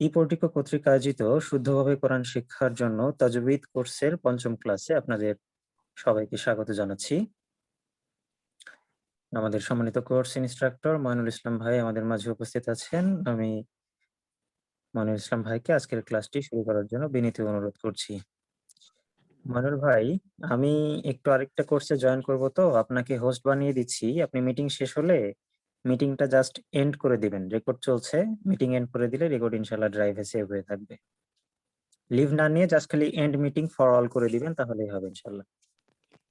ই-পর্টিকো কর্তৃক আয়োজিত শুদ্ধভাবে কোরআন শিক্ষার জন্য তাজউীদ কোর্সের ৫ম ক্লাসে আপনাদের সবাইকে স্বাগত জানাচ্ছি। আমাদের সম্মানিত কোর্স ইনস্ট্রাক্টর মইনুল ইসলাম ভাই আমাদের মাঝে উপস্থিত আছেন। আমি মইনুল ইসলাম ভাইকে আজকের ক্লাসটি শুরু করার জন্য বিনীত অনুরোধ করছি। মইনুল ভাই, আমি একটু আরেকটা কোর্সে জয়েন করব, তো আপনাকে হোস্ট বানিয়ে দিচ্ছি। আপনি মিটিং শেষ হলে মিটিংটা জাস্ট এন্ড করে দিবেন। রেকর্ড চলছে, মিটিং এন্ড করে দিলে রেকর্ড ইনশাআল্লাহ ড্রাইভে সেভ হয়ে থাকবে। লিভ না নিয়ে জাস্ট খালি এন্ড মিটিং ফর অল করে দিবেন, তাহলেই হবে ইনশাআল্লাহ।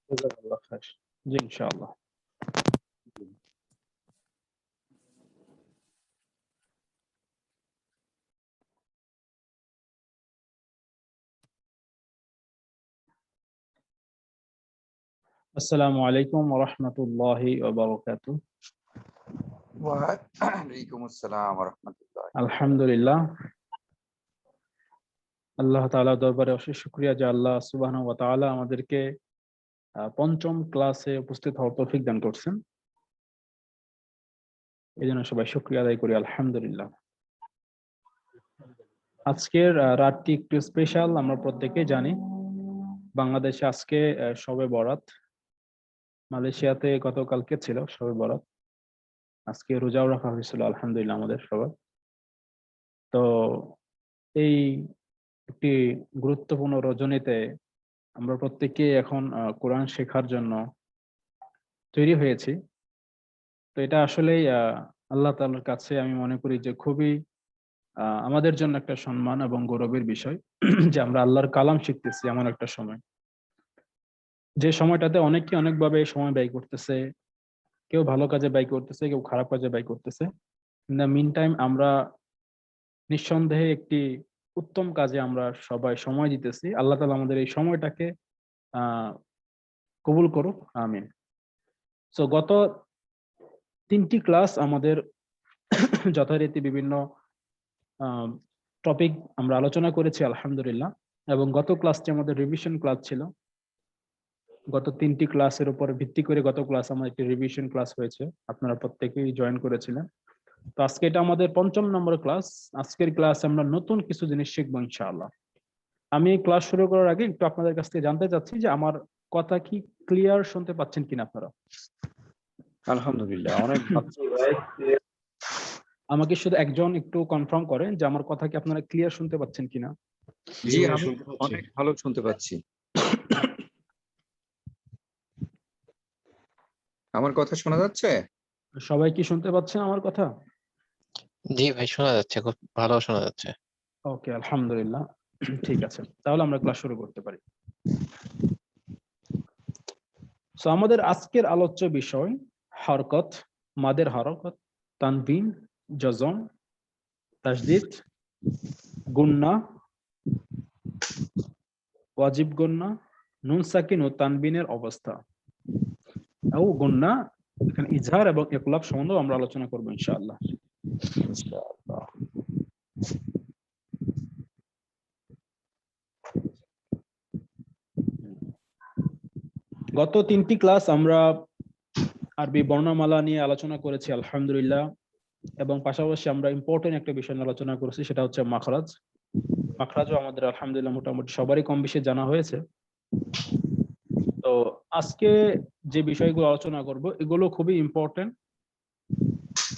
জাযাকাল্লাহ খাইর। জি ইনশাআল্লাহ। আসসালামু আলাইকুম ওয়া রাহমাতুল্লাহি ওয়া বারাকাতুহু। ওয়ালাইকুম আসসালাম ওয়া রাহমাতুল্লাহ। আলহামদুলিল্লাহ, আল্লাহ তাআলার দরবারে অশেষ শুকরিয়া যে আল্লাহ সুবহানাহু ওয়া তাআলা আমাদেরকে ৫ম ক্লাসে উপস্থিত হওয়ার তৌফিক দান করছেন। এজন্য সবাই শুকরিয়া আদায় করি আলহামদুলিল্লাহ। আজকের রাতটি একটু স্পেশাল, আমরা প্রত্যেকেই জানি। বাংলাদেশে আজকে শবে বরাত, মালয়েশিয়াতে গতকালকে ছিল শবে বরাত, আজকে রোজাও রাখা হয়েছিল আলহামদুলিল্লাহ আমাদের সবার। তো এই একটি গুরুত্বপূর্ণ রজনীতে আমরা প্রত্যেকেই এখন কোরআন শেখার জন্য তৈরি হয়েছি। তো এটা আসলেই আল্লাহ তাআলার কাছে আমি মনে করি যে খুবই আমাদের জন্য একটা সম্মান এবং গৌরবের বিষয় যে আমরা আল্লাহর কালাম শিখতেছি এমন একটা সময়, যে সময়টাতে অনেকে অনেকভাবে সময় ব্যয় করতেছে। কেউ ভালো কাজে ব্যয় করতেছে, কেউ খারাপ কাজে ব্যয় করতেছে। ইন দ্য মিন টাইম আমরা নিঃসন্দেহে একটি উত্তম কাজে আমরা সবাই সময় দিতেছি। আল্লাহ তাআলা আমাদের এই সময়টাকে আহ কবুল করুক, আমিন। সো গত 3টি ক্লাস আমাদের যথারীতি বিভিন্ন টপিক আমরা আলোচনা করেছি আলহামদুলিল্লাহ, এবং গত ক্লাসটি আমাদের রিভিশন ক্লাস ছিল। গত 3টি ক্লাসের উপর ভিত্তি করে গত ক্লাস আমার একটি রিভিশন ক্লাস হয়েছে, আপনারা প্রত্যেকেই জয়েন করেছিলেন। তো আজকে এটা আমাদের 5ম নম্বর ক্লাস। আজকের ক্লাসে আমরা নতুন কিছু জিনিস শিখবো ইনশাআল্লাহ। আমি ক্লাস শুরু করার আগে একটু আপনাদের কাছ থেকে জানতে চাচ্ছি যে আমার কথা কি ক্লিয়ার শুনতে পাচ্ছেন কিনা আপনারা? আলহামদুলিল্লাহ, অনেক ভালো। আমাকে শুধু একজন একটু কনফার্ম করেন যে আমার কথা কি আপনারা ক্লিয়ার শুনতে পাচ্ছেন কিনা। জি, আমি অনেক ভালো শুনতে পাচ্ছি। আমার কথা শোনা যাচ্ছে? সবাই কি শুনতে পাচ্ছেন আমার কথা? জি ভাই, শোনা যাচ্ছে, খুব ভালো শোনা যাচ্ছে। ওকে, আলহামদুলিল্লাহ। ঠিক আছে, তাহলে আমরা ক্লাস শুরু করতে পারি। সো আমাদের আজকের আলোচ্য বিষয় হরকত, মাদের হরকত, তানবিন, জজম, তাসদীদ, গুন্না, ওয়াজিব গুন্না, নুন সাকিন ও তানবিনের অবস্থা, ও গুন্না, এখানে ইজহার এবং ইকলাব সম্বন্ধে আমরা আলোচনা করব ইনশাআল্লাহ। গত 3টি ক্লাস আমরা আরবি বর্ণমালা নিয়ে আলোচনা করেছি আলহামদুলিল্লাহ, এবং পাশাপাশি আমরা ইম্পর্টেন্ট একটা বিষয় নিয়ে আলোচনা করেছি, সেটা হচ্ছে মাখরাজ। মাখরাজও আমাদের আলহামদুলিল্লাহ মোটামুটি সবারই কম বেশি জানা হয়েছে। তো আজকে যে বিষয়গুলো আলোচনা করব এগুলো খুবই ইম্পর্টেন্ট।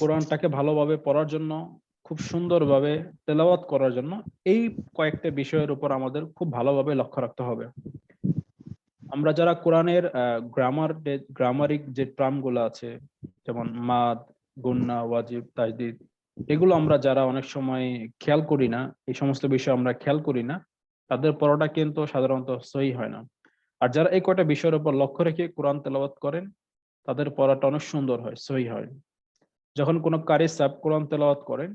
কোরআনটাকে ভালোভাবে পড়ার জন্য, খুব সুন্দরভাবে তেলাওয়াত করার জন্য এই কয়েকটা বিষয়ের উপর আমাদের খুব ভালোভাবে লক্ষ্য রাখতে হবে। আমরা যারা কোরআনের গ্রামারিক যে টার্মগুলো আছে, যেমন মাদ, গুন্না, ওয়াজিব, তাজদীদ, এগুলো আমরা যারা অনেক সময় খেয়াল করি না, এই সমস্ত বিষয় আমরা খেয়াল করি না, তাদের পড়াটা কিন্তু সাধারণত সহি হয় না। আর যারা এই কয়টা বিষয়ের উপর লক্ষ্য রেখে কোরআন তেলাওয়াত করেন, তাদের পড়াটা অনেক সুন্দর হয়, সহি হয়। যখন কোনো কারি সাহেব কোরআন তেলাওয়াত করেন,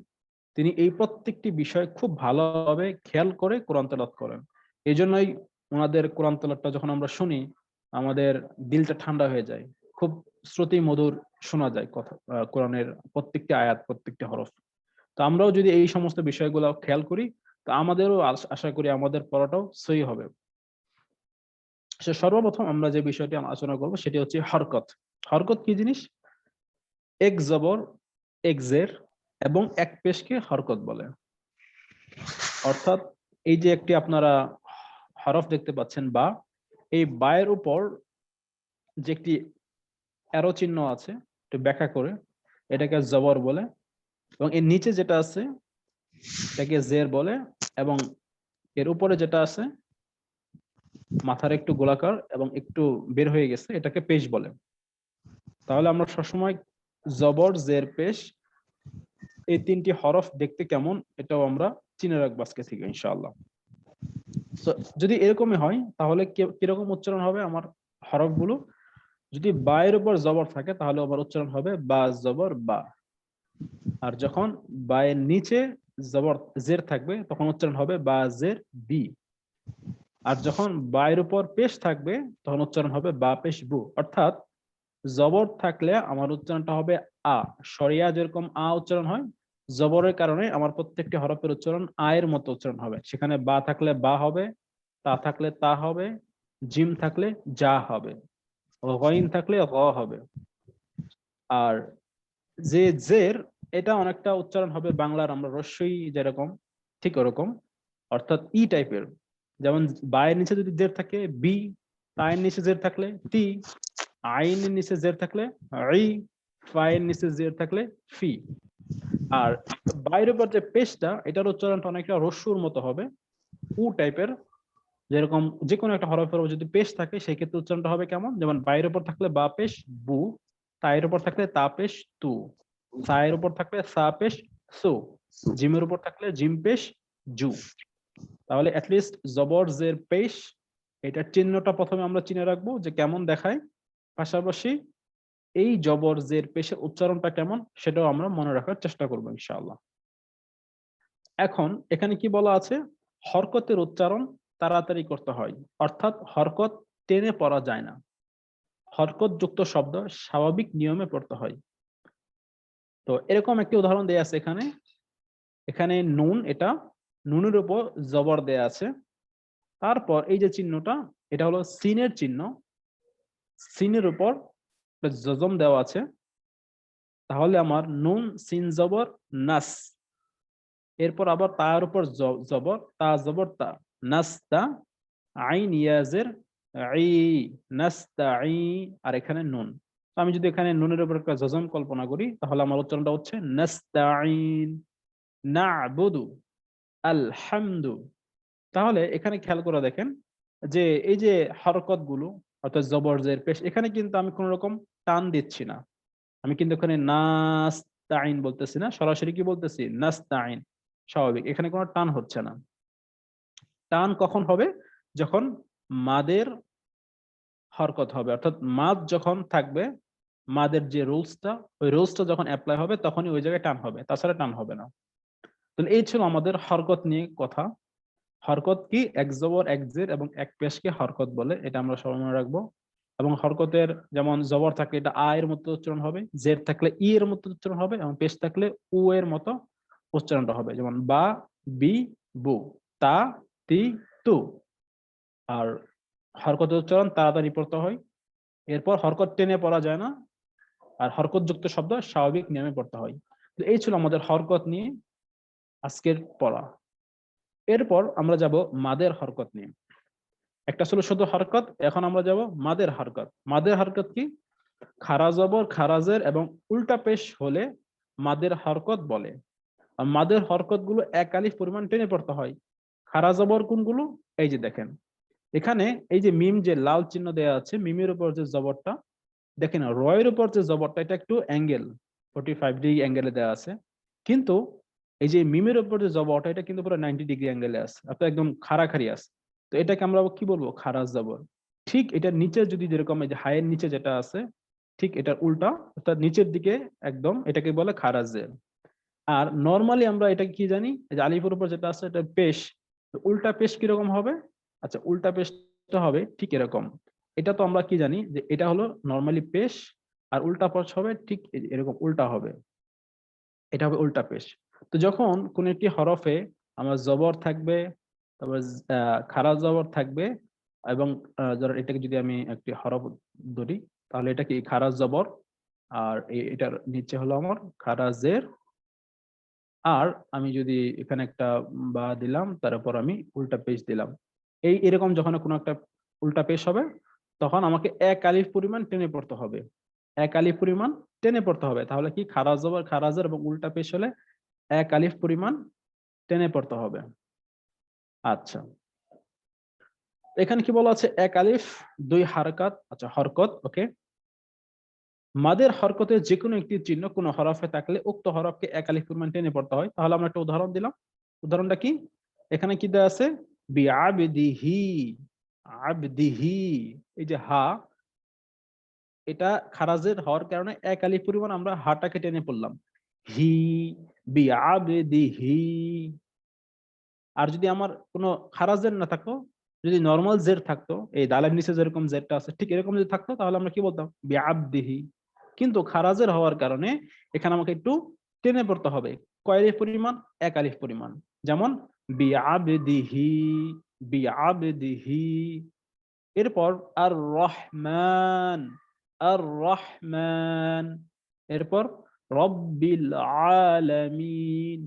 তিনি এই প্রত্যেকটি বিষয় খুব ভালোভাবে খেয়াল করে কোরআন তেলাওয়াত করেন। এই জন্যই ওনাদের কোরআন তেলাওয়াতটা যখন আমরা শুনি, আমাদের দিলটা ঠান্ডা হয়ে যায়, খুব শ্রুতি মধুর শোনা যায় কথা, কোরআনের প্রত্যেকটি আয়াত, প্রত্যেকটি হরফ। তো আমরাও যদি এই সমস্ত বিষয়গুলো খেয়াল করি, তো আমাদেরও আশা করি আমাদের পড়াটাও সহি হবে। সর্বপ্রথম আমরা যে বিষয়টি আলোচনা করবো সেটি হচ্ছে হরকত। হরকত কি জিনিস? এক জবর, এক জের এবং এক পেশকে হরকত বলে। অর্থাৎ এই যে একটি আপনারা হরফ দেখতে পাচ্ছেন বা, এই বায়ের উপর যে একটি অ্যারো চিহ্ন আছে, একটু ব্যাখ্যা করে, এটাকে জবর বলে, এবং এর নিচে যেটা আছে এটাকে জের বলে, এবং এর উপরে যেটা আছে মাথার একটু গোলাকার এবং একটু বের হয়ে গেছে, এটাকে পেশ বলে। তাহলে আমরা সবসময় জবর, জের, পেশ এই তিনটি হরফ দেখতে কেমন এটাও আমরা চিনে রাখবো আজকে থেকে ইনশাআল্লাহ। তো যদি এরকমই হয় তাহলে কিরকম উচ্চারণ হবে আমার হরফগুলো? যদি বায়ের উপর জবর থাকে তাহলে আবার উচ্চারণ হবে বা জবর বা, আর যখন বায়ের নিচে জবর জের থাকবে তখন উচ্চারণ হবে বা জের বি, আর যখন বায়ের উপর পেশ থাকবে তখন উচ্চারণ হবে বা পেশ বু। অর্থাৎ জবর থাকলে আমার উচ্চারণটা হবে আ, সরিয়া যেরকম আ উচ্চারণ হয়, জবরের কারণে আমার প্রত্যেকটি হরফের উচ্চারণ আয়ের মতো উচ্চারণ হবে। সেখানে বা থাকলে বা হবে, তা থাকলে তা হবে, জিম থাকলে যা হবে, গইন থাকলে গ হবে। আর যে জের, এটা অনেকটা উচ্চারণ হবে বাংলার আমরা রস্যই যেরকম ঠিক ওরকম, অর্থাৎ ই টাইপের। যেমন বায়ের নিচে যদি জের থাকে বি, তায়ের নিচে জের থাকলে তি, আইনের নিচে জের থাকলে ই, ফায়ের নিচে জের থাকলে ফি। আর বাইরের উপর যে পেশটা, এটার উচ্চারণটা অনেকটা রস্যুর মতো হবে, উ টাইপের। যেরকম যে কোনো একটা হরফের উপর যদি পেশ থাকে সেই ক্ষেত্রে উচ্চারণটা হবে কেমন? যেমন বাইরের উপর থাকলে বা পেশ বু, তায়ের উপর থাকলে তা পেশ তু, সায়ের উপর থাকলে সা পেশ সু, জিমের উপর থাকলে জিম পেশ জু। তাহলে অ্যাটলিস্ট জবর জের পেশ, এটার চিহ্নটা প্রথমে আমরা চিনে রাখবো যে কেমন দেখায়, পাশাপাশি এই জবর জের পেশের উচ্চারণটা কেমন সেটাও আমরা মনে রাখার চেষ্টা করবো ইনশাআল্লাহ। এখন এখানে কি বলা আছে? হরকতের উচ্চারণ তাড়াতাড়ি করতে হয়, অর্থাৎ হরকত টেনে পড়া যায় না, হরকত যুক্ত শব্দ স্বাভাবিক নিয়মে পড়তে হয়। তো এরকম একটি উদাহরণ দেয়া আছে এখানে। এখানে নুন, এটা নুনের উপর জবর দেয়া আছে, তারপর এই যে চিহ্নটা, এটা হলো সিনের চিহ্ন, সিনের উপর জজম দেওয়া আছে। তাহলে আমার নুন সিন জবর নাস, এরপর আবার তার উপর জবর, তা জবর তা, নাস্তা, আইন ইয়াজের আই, নাস্তাই, আর এখানে নুন। তো আমি যদি এখানে নুনের উপর একটা জজম কল্পনা করি তাহলে আমার উচ্চারণটা হচ্ছে নাস্তাইন, না'বুদু, আলহামদু। তাহলে এখানে খেয়াল করে দেখেন যে এই যে হরকত গুলো, অর্থাৎ জবর জের পেশ, এখানে কিন্তু আমি কোন রকম টান দিচ্ছি না। আমি কিন্তু এখানে নাস্তাইন বলতেছি না, সরাসরি কি বলতেছি? নাস্তাইন, স্বাভাবিক, এখানে কোনো টান হচ্ছে না। টান কখন হবে? যখন মাদের হরকত হবে, অর্থাৎ মাদ যখন থাকবে, মাদের যে রুলসটা, ওই রুলসটা যখন অ্যাপ্লাই হবে তখনই ওই জায়গায় টান হবে, তাছাড়া টান হবে না। তাহলে এই ছিল আমাদের হরকত নিয়ে কথা। হরকত কি? এক জবর এক জের এবং এক পেশকে হরকত বলে, এটা আমরা সবাই মনে রাখবো। এবং হরকতের যেমন জবর থাকলে এটা আ এর মতো উচ্চারণ হবে, জের থাকলে ই এর মতো উচ্চারণ হবে, এবং পেশ থাকলে উ এর মতো উচ্চারণটা হবে। যেমন বা, বি, বু, তা, তি, তু। আর হরকতের উচ্চারণ তাড়াতাড়ি পড়তে হয়, এরপর হরকত টেনে পড়া যায় না, আর হরকত যুক্ত শব্দ স্বাভাবিক নিয়মে পড়তে হয়। তো এই ছিল আমাদের হরকত নিয়ে আজকের পড়া। এরপর আমরা যাব মাদের হরকত নিয়ে। একটা ছিল শুধু হরকত, এখন আমরা যাব মাদের হরকত। মাদের হরকত কি? খারা জবর, খারাজের এবং উল্টা পেশ হলে মাদের হরকত বলে। আর মাদের হরকত গুলো এক আলিফ পরিমাণ টেনে পড়তে হয়। খারা জবর কোনগুলো? এই যে দেখেন এখানে, এই যে মিম, যে লাল চিহ্ন দেওয়া আছে, মিমের উপর যে জবরটা দেখেন, রয়ের উপর যে জবরটা, এটা একটু অ্যাঙ্গেল 45 ডিগ্রি অ্যাঙ্গেলে দেওয়া আছে, কিন্তু এই যে মিমের উপর যে জবরটা, এটা কিন্তু পুরো 90 ডিগ্রি অ্যাঙ্গেলে আছে, অর্থাৎ একদম খাড়াখাড়ি আছে। তো এটাকে আমরা কি বলবো? খারাজ জবর। ঠিক এটার নিচে যদি যেরকম এই যে হায়ের নিচে যেটা আছে, ঠিক এটার উল্টা, অর্থাৎ নিচের দিকে একদম, এটাকে বলে খারাজ জের। আর নর্মালি আমরা এটা কি জানি, এই যে আলিফের উপর যেটা আছে এটা পেশ। তো উল্টা পেশ কিরকম হবে? আচ্ছা, উল্টা পেশটা হবে ঠিক এরকম। এটা তো আমরা কি জানি যে এটা হলো নর্মালি পেশ, আর উল্টা পেশ হবে ঠিক এরকম উল্টা হবে, এটা হবে উল্টা পেশ। তো যখন কোন একটি হরফে আমার জবর থাকবে, তারপর খারা জবর থাকবে, এবং ধরো এটাকে যদি আমি একটি হরফ ধরি, তাহলে এটা কি? খারা জবর, আর এটার নিচে হলো আমার খারা জের, আর আমি যদি এখানে একটা বা দিলাম, তারপর আমি উল্টা পেশ দিলাম, এরকম যখন কোনো একটা উল্টা পেশ হবে তখন আমাকে এক আলিফ পরিমাণ টেনে পড়তে হবে, এক আলিফ পরিমাণ টেনে পড়তে হবে। তাহলে কি খারাজ জবর খারাজের এবং উল্টা পেশ হলে এক আলিফ পরিমাণ টেনে পড়তে হবে। আচ্ছা, এখানে কি বলা আছে? এক আলিফ দুই হারকাত। আচ্ছা, হরকত। ওকে, মাদের হরকতের যে কোনো একটি চিহ্ন কোনো হরফে থাকলে উক্ত হরফকে এক আলিফ পরিমাণ টেনে পড়তে হয়। তাহলে আমরা একটা উদাহরণ দিলাম। উদাহরণটা কি? এখানে কি দেওয়া আছে? বিআবদিহি, আবদিহি। এই যে হা, এটা খারাজের হওয়ার কারণে এক আলিফ পরিমাণ আমরা হাটাকে টেনে পড়লাম, হি, বিআবদিহি। আর যদি আমার কোনো খারাজের না থাকতো, যদি নরমাল জের থাকতো, এই দালের নিচে যেরকম জেরটা আছে ঠিক এরকম যদি থাকতো, তাহলে আমরা কি বলতাম? বিআবদিহি। কিন্তু খারাজের হওয়ার কারণে এখানে আমাকে একটু টেনে পড়তে হবে। কয় আলিফ পরিমাণ? এক আলিফ পরিমাণ। যেমন বিআবদিহি, বিআবদিহি। এরপর আর রহমান, আর রহমান। এরপর রব্বিল আলামিন,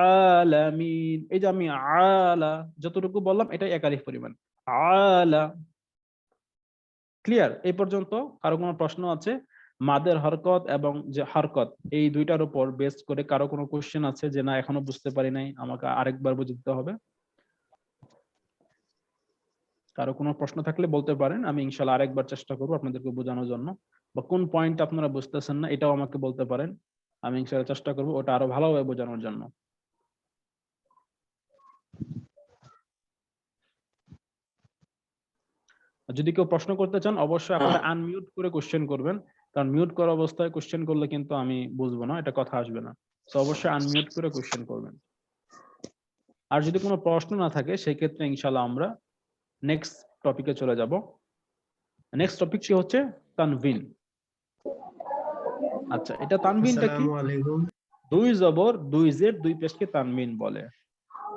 আলামিন। এই যে আমি আলা যতটুকু বললাম এটা এক আলিফ পরিমাণ, আলা। ক্লিয়ার? এই পর্যন্ত কারো কোনো প্রশ্ন আছে? মাদের হরকত এবং যে হরকত, এই দুইটার উপর বেস করে কারো কোনো কোশ্চেন আছে যে না এখনো বুঝতে পারি নাই, আমাকে আরেকবার বুঝে দিতে হবে? কারো কোনো প্রশ্ন থাকলে বলতে পারেন, আমি ইনশাল্লাহ আরেকবার চেষ্টা করবো আপনাদেরকে বোঝানোর জন্য। বা কোন পয়েন্ট আপনারা বুঝতেছেন না এটাও আমাকে বলতে পারেন, আমি ইনশাল্লাহ চেষ্টা করবো ওটা আরো ভালোভাবে বোঝানোর জন্য। যদি কেউ প্রশ্ন করতে চান অবশ্যই আপনারা আনমিউট করে কোশ্চেন করবেন, কারণ মিউট করা অবস্থায় কোশ্চেন করলে কিন্তু আমি বুঝবো না, এটা কথা আসবে না। তো অবশ্যই আনমিউট করে কোশ্চেন করবেন। আর যদি কোনো প্রশ্ন না থাকে সেই ক্ষেত্রে ইনশাল্লাহ আমরা নেক্সট টপিকে চলে যাব। নেক্সট টপিকটি হচ্ছে তানভিন। আচ্ছা, এটা তানভিনটা কি? দুই জবর দুই জের দুই পেশকে তানভিন বলে।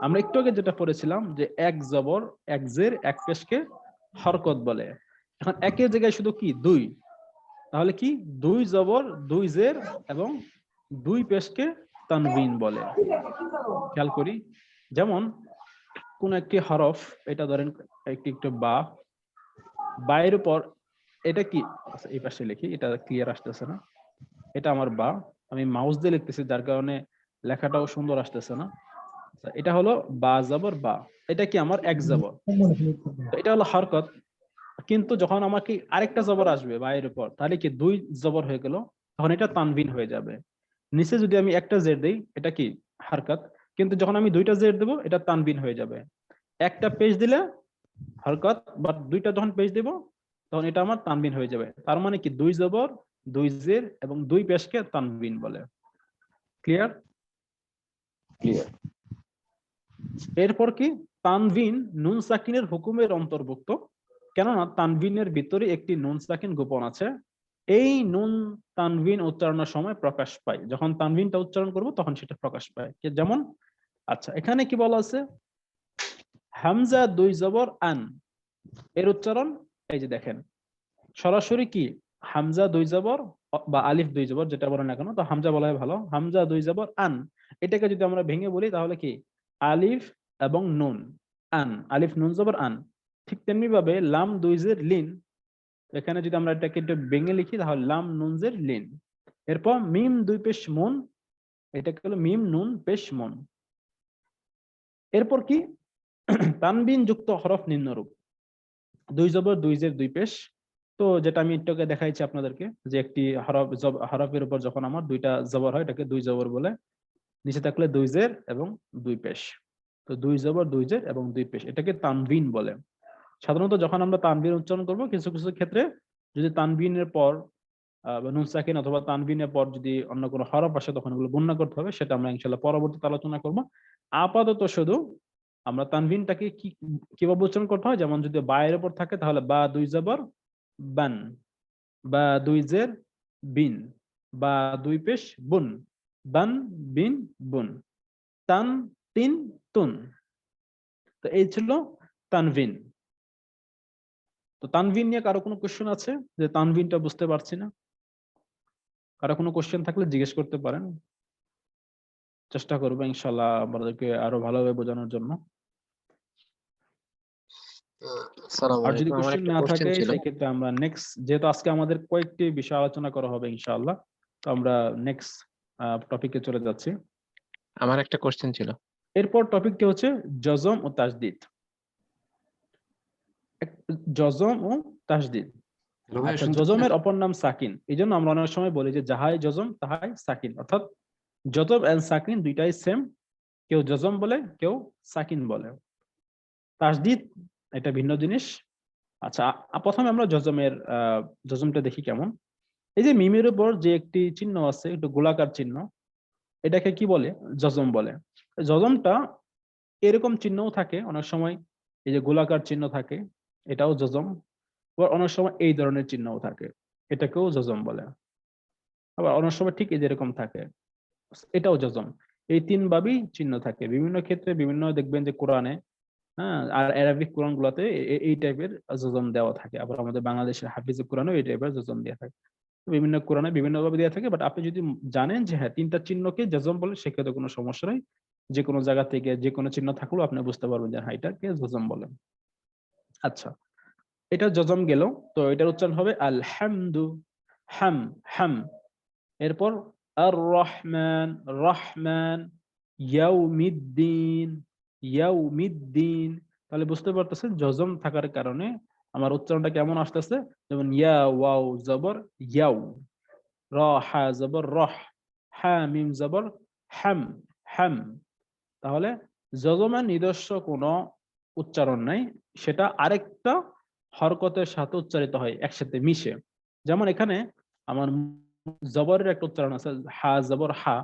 আমরা একটু আগে যেটা পড়েছিলাম যে এক জবর এক জের এক পেশকে হরকত বলে। এখন একের জায়গায় শুধু কি দুই, তাহলে কি দুই জবর দুই জের এবং দুই পেশকে তানভিন বলে। খেয়াল করি, যেমন কোন একটি হরফ, এটা ধরেন একটি একটু বা, বায়ের উপর এটা কি, আচ্ছা এই পাশে লিখি, এটা ক্লিয়ার আসতেছে না, এটা আমার বা, আমি মাউস দিয়ে লিখতেছি যার কারণে লেখাটাও সুন্দর আসতেছে না। এটা হলো বা জবর বা, এটা কি আমার এক জবর, এটা হলো হরকত। কিন্তু যখন আমাকে আরেকটা জবর আসবে বা এর উপর, তাহলে কি দুই জবর হয়ে গেল, তখন এটা তানভিন হয়ে যাবে। নিচে যদি আমি একটা জের দেই এটা কি হরকত, কিন্তু যখন আমি দুইটা জের দেবো এটা তানভিন হয়ে যাবে। একটা পেজ দিলে হরকত, বাট দুইটা যখন পেজ দেব তখন এটা আমার তানভিন হয়ে যাবে। তার মানে কি দুই জবর দুই জের এবং দুই পেশকে তানভিন বলে। ক্লিয়ার? ক্লিয়ার। এরপর কি তানভিন নুন সাকিনের হুকুমের অন্তর্ভুক্ত, কেননা তানভিনের ভিতরে একটি নুন সাকিন গোপন আছে। এই নুন তানভিন উচ্চারণের সময় প্রকাশ পায়, যখন তানভিনটা উচ্চারণ করব তখন সেটা প্রকাশ পায়। যেমন আচ্ছা এখানে কি বলা আছে? হামজা দুই জবর আন, এর উচ্চারণ এই যে দেখেন সরাসরি কি হামজা দুই জবর বা আলিফ দুই জবর যেটা বলেন না কেন, তো হামজা বলা হয় ভালো, হামজা দুই জবর আন। এটাকে যদি আমরা ভেঙে বলি তাহলে কি আলিফ এবং নুন, আন, আলিফ নুন জবর আন। ঠিক তেমনি ভাবে লাম দুই জের লিন, এখানে যদি আমরা এটাকে একটু ভেঙে লিখি তাহলে লাম নুন জের লিন। এরপর মিম দুই পেশ মুন, এটাকে হলো মিম নুন পেশ মুন। এরপর কি তানবিন যুক্ত হরফ নিম্নরূপ, দুই জবর দুই জের দুই পেশ। তো যেটা আমি একটু আগে দেখাইছি আপনাদেরকে যে একটি হরফের উপর যখন আমার দুইটা জবর হয় এটাকে দুই জবর বলে, নিচে থাকলে দুই জের এবং দুই পেশ। তো দুই জবর দুই জের এবং দুই পেশ, এটাকে তানবিন বলে। সাধারণত যখন আমরা তানবিন উচ্চারণ করব কিছু কিছু ক্ষেত্রে যদি তানবিনের পর নুন সাকিন অথবা তানবিনের পর যদি অন্য কোনো হরফ আসে তখন এগুলো গুণনা করতে হবে, সেটা আমরা ইনশাআল্লাহ পরবর্তীতে আলোচনা করব। আপাতত শুধু আমরা তানবিনটাকে কিভাবে উচ্চারণ করতে হয়, যেমন যদি বায়ের উপর থাকে তাহলে বা দুই জবর বান, বা দুই জের বিন, বা দুই পেশ বুন, বান বিন বুন, তান তিন তুন। তো এই ছিল তানভিন। তো তানভিন নিয়ে কারো কোনো কোশ্চেন আছে যে তানভিনটা বুঝতে পারছি না? কারো কোনো কোশ্চেন থাকলে জিজ্ঞেস করতে পারেন। চেষ্টা করবো ইনশাল্লাহ আমাদেরকে আরো ভালোভাবে বোঝানোর জন্য। আসসালামু আর যদি আলাইকুম, আমার কোশ্চেন একটা না কোশ্চেন থাকে ছিল। সেক্ষেত্রে আমরা নেক্সট, যেহেতু আজকে আমাদের কয়েকটি বিষয় আলোচনা করা হবে ইনশাআল্লাহ, তো আমরা নেক্সট টপিকে চলে যাচ্ছি। আমার একটা কোশ্চেন ছিল। এরপর টপিকটি হচ্ছে জজম ও তাসদিদ। জজম ও তাসদিদ। ভাইয়া আচ্ছা, শুনতে পাচ্ছেন? জজমের অপর নাম সাকিন। এই জন্য আমরা অনেক সময় বলি যে যাহাই জজম তাহাই সাকিন, অর্থাৎ জজম এন্ড সাকিন দুইটাই সেম, কেউ জজম বলে কেউ সাকিন বলে। তাসদিদ এটা ভিন্ন জিনিস। আচ্ছা, প্রথমে আমরা জজমটা দেখি কেমন। এই যে মিমের উপর যে একটি চিহ্ন আছে, একটু গোলাকার চিহ্ন, এটাকে কি বলে? জজম বলে। জজমটা এরকম চিহ্নও থাকে অনেক সময়, এই যে গোলাকার চিহ্ন থাকে, এটাও জজম। আবার অনেক সময় এই ধরনের চিহ্নও থাকে, এটাকেও জজম বলে। আবার অনেক সময় ঠিক এই যেরকম থাকে, এটাও জজম। এই তিন ভাবেই চিহ্ন থাকে বিভিন্ন ক্ষেত্রে, বিভিন্ন দেখবেন যে কোরআনে, হ্যাঁ, আর অ্যারাবিক কোরআন গুলাতে এই টাইপের জজম দেওয়া থাকে। আবার আমাদের বাংলাদেশের হাফিজে কোরআনেও এই টাইপের জজম দেওয়া থাকে। বিভিন্ন কোরআনে বিভিন্ন ভাবে দেওয়া থাকে, বাট আপনি যদি জানেন যে হ্যাঁ তিনটা চিহ্নকে জজম বলে, সেক্ষেত্রে কোনো সমস্যা নেই। যে কোনো জায়গা থেকে যে কোনো চিহ্ন থাকলেও আপনি বুঝতে পারবেন যে হ্যাঁ এটাকে জজম বলে। আচ্ছা, এটা জজম গেল। তো এটার উচ্চারণ হবে আলহামদু, হাম, হাম। এরপর আর রহমান, রহমান। ইয়াউমিদ্দিন, ইয়াউমিদ্দিন। তাহলে বুঝতে পারতেছেন জজম থাকার কারণে আমার উচ্চারণটা কেমন আসতেছে। যেমন ইয়া ওয়াও জবর ইয়াউ, র হা জবর রহ, হা মিম জবর হাম, হাম। তাহলে যজমের নিজস্ব কোনো উচ্চারণ নাই, সেটা আরেকটা হরকতের সাথে উচ্চারিত হয় একসাথে মিশে। যেমন এখানে আমার জবরের একটা উচ্চারণ আছে, হা জবর হা,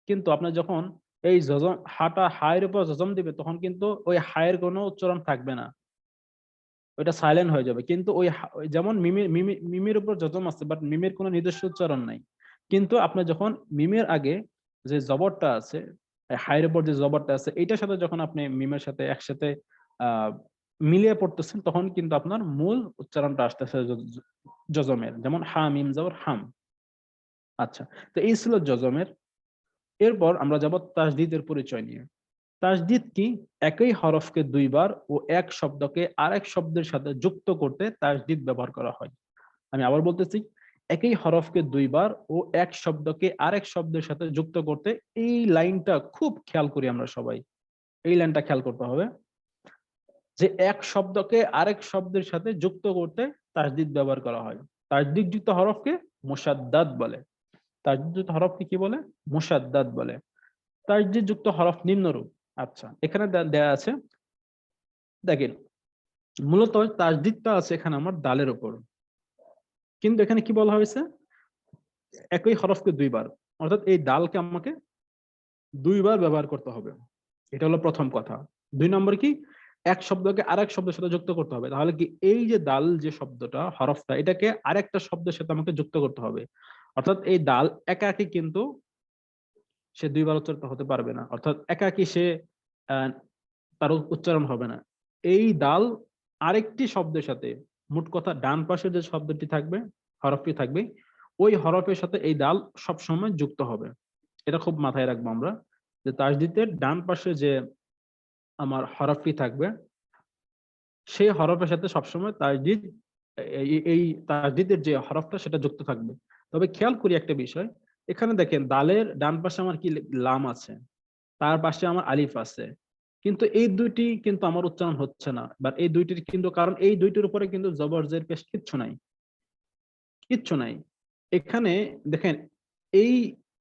কিন্তু আপনার যখন এই জজম হাটা হায়ের উপর জজম দিবে, তখন কিন্তু ওই হায়ের কোনো উচ্চারণ থাকবে না, ওইটা সাইলেন্ট হয়ে যাবে। কিন্তু যেমন মিমের উপর জজম আছে, বাট মিমের কোনো নিজস্ব উচ্চারণ নাই। কিন্তু আপনি যখন মিমের আগে যে জবরটা আছে, হায়ের উপর যে জবরটা আছে, এইটার সাথে যখন আপনি মিমের সাথে একসাথে আহ মিলিয়ে পড়তেছেন, তখন কিন্তু আপনার মূল উচ্চারণটা আসতেছে জজমের। যেমন হা মিম জবর হাম। আচ্ছা, তো এই ছিল জজমের। এরপর আমরা যাব তাসদীদের পরিচয় নিয়ে। তাসদীদ কি? একই হরফকে দুইবার ও এক শব্দকে আরেক শব্দের সাথে যুক্ত করতে তাসদীদ ব্যবহার করা হয়। আমি আবার বলতেছি, একই হরফকে দুইবার ও এক শব্দকে আরেক শব্দের সাথে যুক্ত করতে, এই লাইনটা খুব খেয়াল করি আমরা সবাই, এই লাইনটা খেয়াল করতে হবে যে এক শব্দকে আরেক শব্দের সাথে যুক্ত করতে তাসদীদ ব্যবহার করা হয়। তাসদীদ যুক্ত হরফকে মুশাদ্দাদ বলে। তাসদীদ যুক্ত হরফকে কি বলে? মুশাদ্দাদ বলে। তাসদীদ যুক্ত হরফ নিম্নরূপ। আচ্ছা, এখানে দেয়া আছে, দেখেন, মূলত তাসদীদটা আছে এখানে আমার দালের উপর, কিন্তু এখানে কি বলা হয়েছে? একই হরফকে দুইবার, অর্থাৎ এই দালকে আমাকে দুইবার ব্যবহার করতে হবে। এটা হলো প্রথম কথা। দুই নম্বর কি? এক শব্দকে আরেক শব্দের সাথে যুক্ত করতে হবে। তাহলে কি এই যে দাল যে শব্দটা, হরফটা, এটাকে আরেকটা শব্দের সাথে আমাকে যুক্ত করতে হবে। অর্থাৎ এই দাল একাকি কিন্তু সে দুইবার উচ্চারিত হতে পারবে না, অর্থাৎ একাকি সে তার উচ্চারণ হবে না। এই দাল আরেকটি শব্দের সাথে, মোট কথা ডান পাশে যে শব্দটি থাকবে, হরফটি থাকবে, ওই হরফের সাথে এই দাল সবসময় যুক্ত হবে। এটা খুব মাথায় রাখবো আমরা, যে তাসদীদের ডান পাশে যে আমার হরফটি থাকবে, সেই হরফের সাথে সবসময় তাসদীদ, এই তাসদীদের যে হরফটা সেটা যুক্ত থাকবে। তবে খেয়াল করি একটা বিষয়, এখানে দেখেন দালের ডান পাশে আমার কি লাম আছে, তার পাশে আমার আলিফ আছে, কিন্তু এই দুইটি কিন্তু আমার উচ্চারণ হচ্ছে না। বাট এই দুইটির কিন্তু, কারণ এই দুইটির উপরে কিন্তু জবর জের পেশ কিচ্ছু নাই, কিচ্ছু নাই। এখানে দেখেন, এই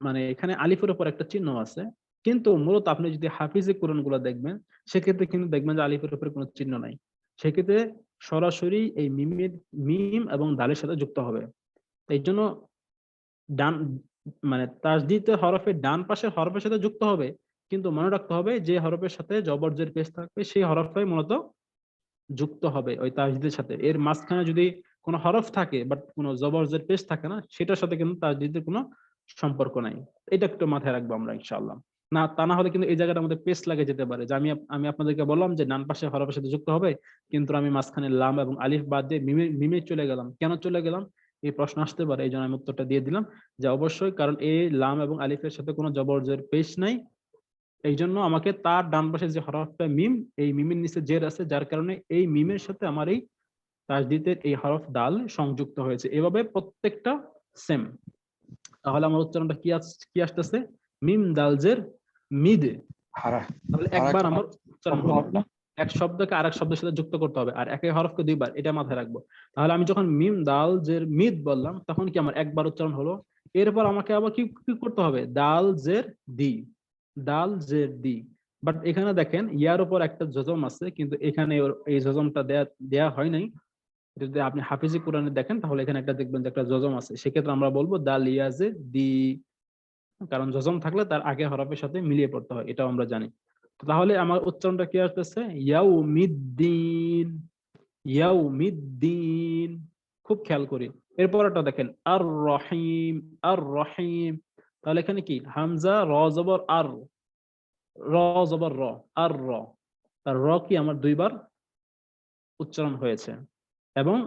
মানে এখানে আলিফের উপর একটা চিহ্ন আছে, কিন্তু মূলত আপনি যদি হাফিজে কোরআন গুলো দেখবেন, সেক্ষেত্রে কিন্তু দেখবেন যে আলিফের উপরে কোনো চিহ্ন নাই। সেক্ষেত্রে সরাসরি এই মিম এবং দালের সাথে যুক্ত হবে। এই জন্য ডান মানে তাসদীদের হরফের ডান পাশের হরফের সাথে যুক্ত হবে, কিন্তু মনে রাখতে হবে যে হরফের সাথে জবর জের পেশ থাকবে, সেই হরফটাই মূলত যুক্ত হবে ওই তাসদীদের সাথে। এর মাঝখানে যদি কোনো হরফ থাকে বাট কোনো জবর জের পেশ থাকে না, সেটার সাথে কিন্তু তাসদীদের কোনো সম্পর্ক নাই। এটা একটু মাথায় রাখবো আমরা ইনশাআল্লাহ। না, তা না হলে কিন্তু এই জায়গাটা আমাদের পেশ লাগে যেতে পারে, যে আমি আপনাদেরকে বললাম যে ডান পাশে হরফের সাথে যুক্ত হবে, কিন্তু আমি মাঝখানে লাম এবং আলিফ বাদ দিয়ে মিমে চলে গেলাম। কেন চলে গেলাম, এই প্রশ্ন আসতে পারে, এই জন্য আমি উত্তরটা দিয়ে দিলাম যে অবশ্যই, কারণ এই লাম এবং আলিফের সাথে কোনো জবর জের পেশ নাই, এই জন্য আমাকে তার ডান পাশে যে হরফটা মিম, এই মিমের নিচে জের আছে, যার কারণে এই মিমের সাথে আমার এই তাসদীদের এই হরফ দাল সংযুক্ত হয়েছে। এভাবে প্রত্যেকটা সেম। তাহলে আমার উচ্চারণটা কি আসতেছে? মিম দাল জের মিদ। তাহলে একবার আমার উচ্চারণ হলো। এক শব্দকে আরেক শব্দের সাথে যুক্ত করতে হবে, আর একই হরফকে দুইবার, এটা মাথায় রাখবো। তাহলে আমি যখন মিম দাল জের মিদ বললাম, তখন কি আমার একবার উচ্চারণ হলো। এরপর আমাকে আবার কি কি করতে হবে? দাল জের দি, দাল জের দি। বাট এখানে দেখেন ইয়ার উপর একটা জজম আছে, কিন্তু এখানে এই জজমটা দেয়া হয় নাই। যদি আপনি হাফিজি কোরআনে দেখেন, তাহলে এখানে একটা দেখবেন যে একটা জজম আছে, সেক্ষেত্রে আমরা বলবো দাল ইয়াজে দি, কারণ জজম থাকলে তার আগে হরফের সাথে মিলিয়ে পড়তে হয়, এটাও আমরা জানি। তাহলে আমার উচ্চারণটা কি আসতেছে? ইয়াউমিদ্দিন, ইয়াউমিদ্দিন। খুব খেয়াল করি। এরপরটা দেখেন আর রহিম, আর রহিম। তাহলে এখানে কি হামজা র জবর আর, র জবর র, আর র। তার র কি আমার দুইবার উচ্চারণ হয়েছে, এবং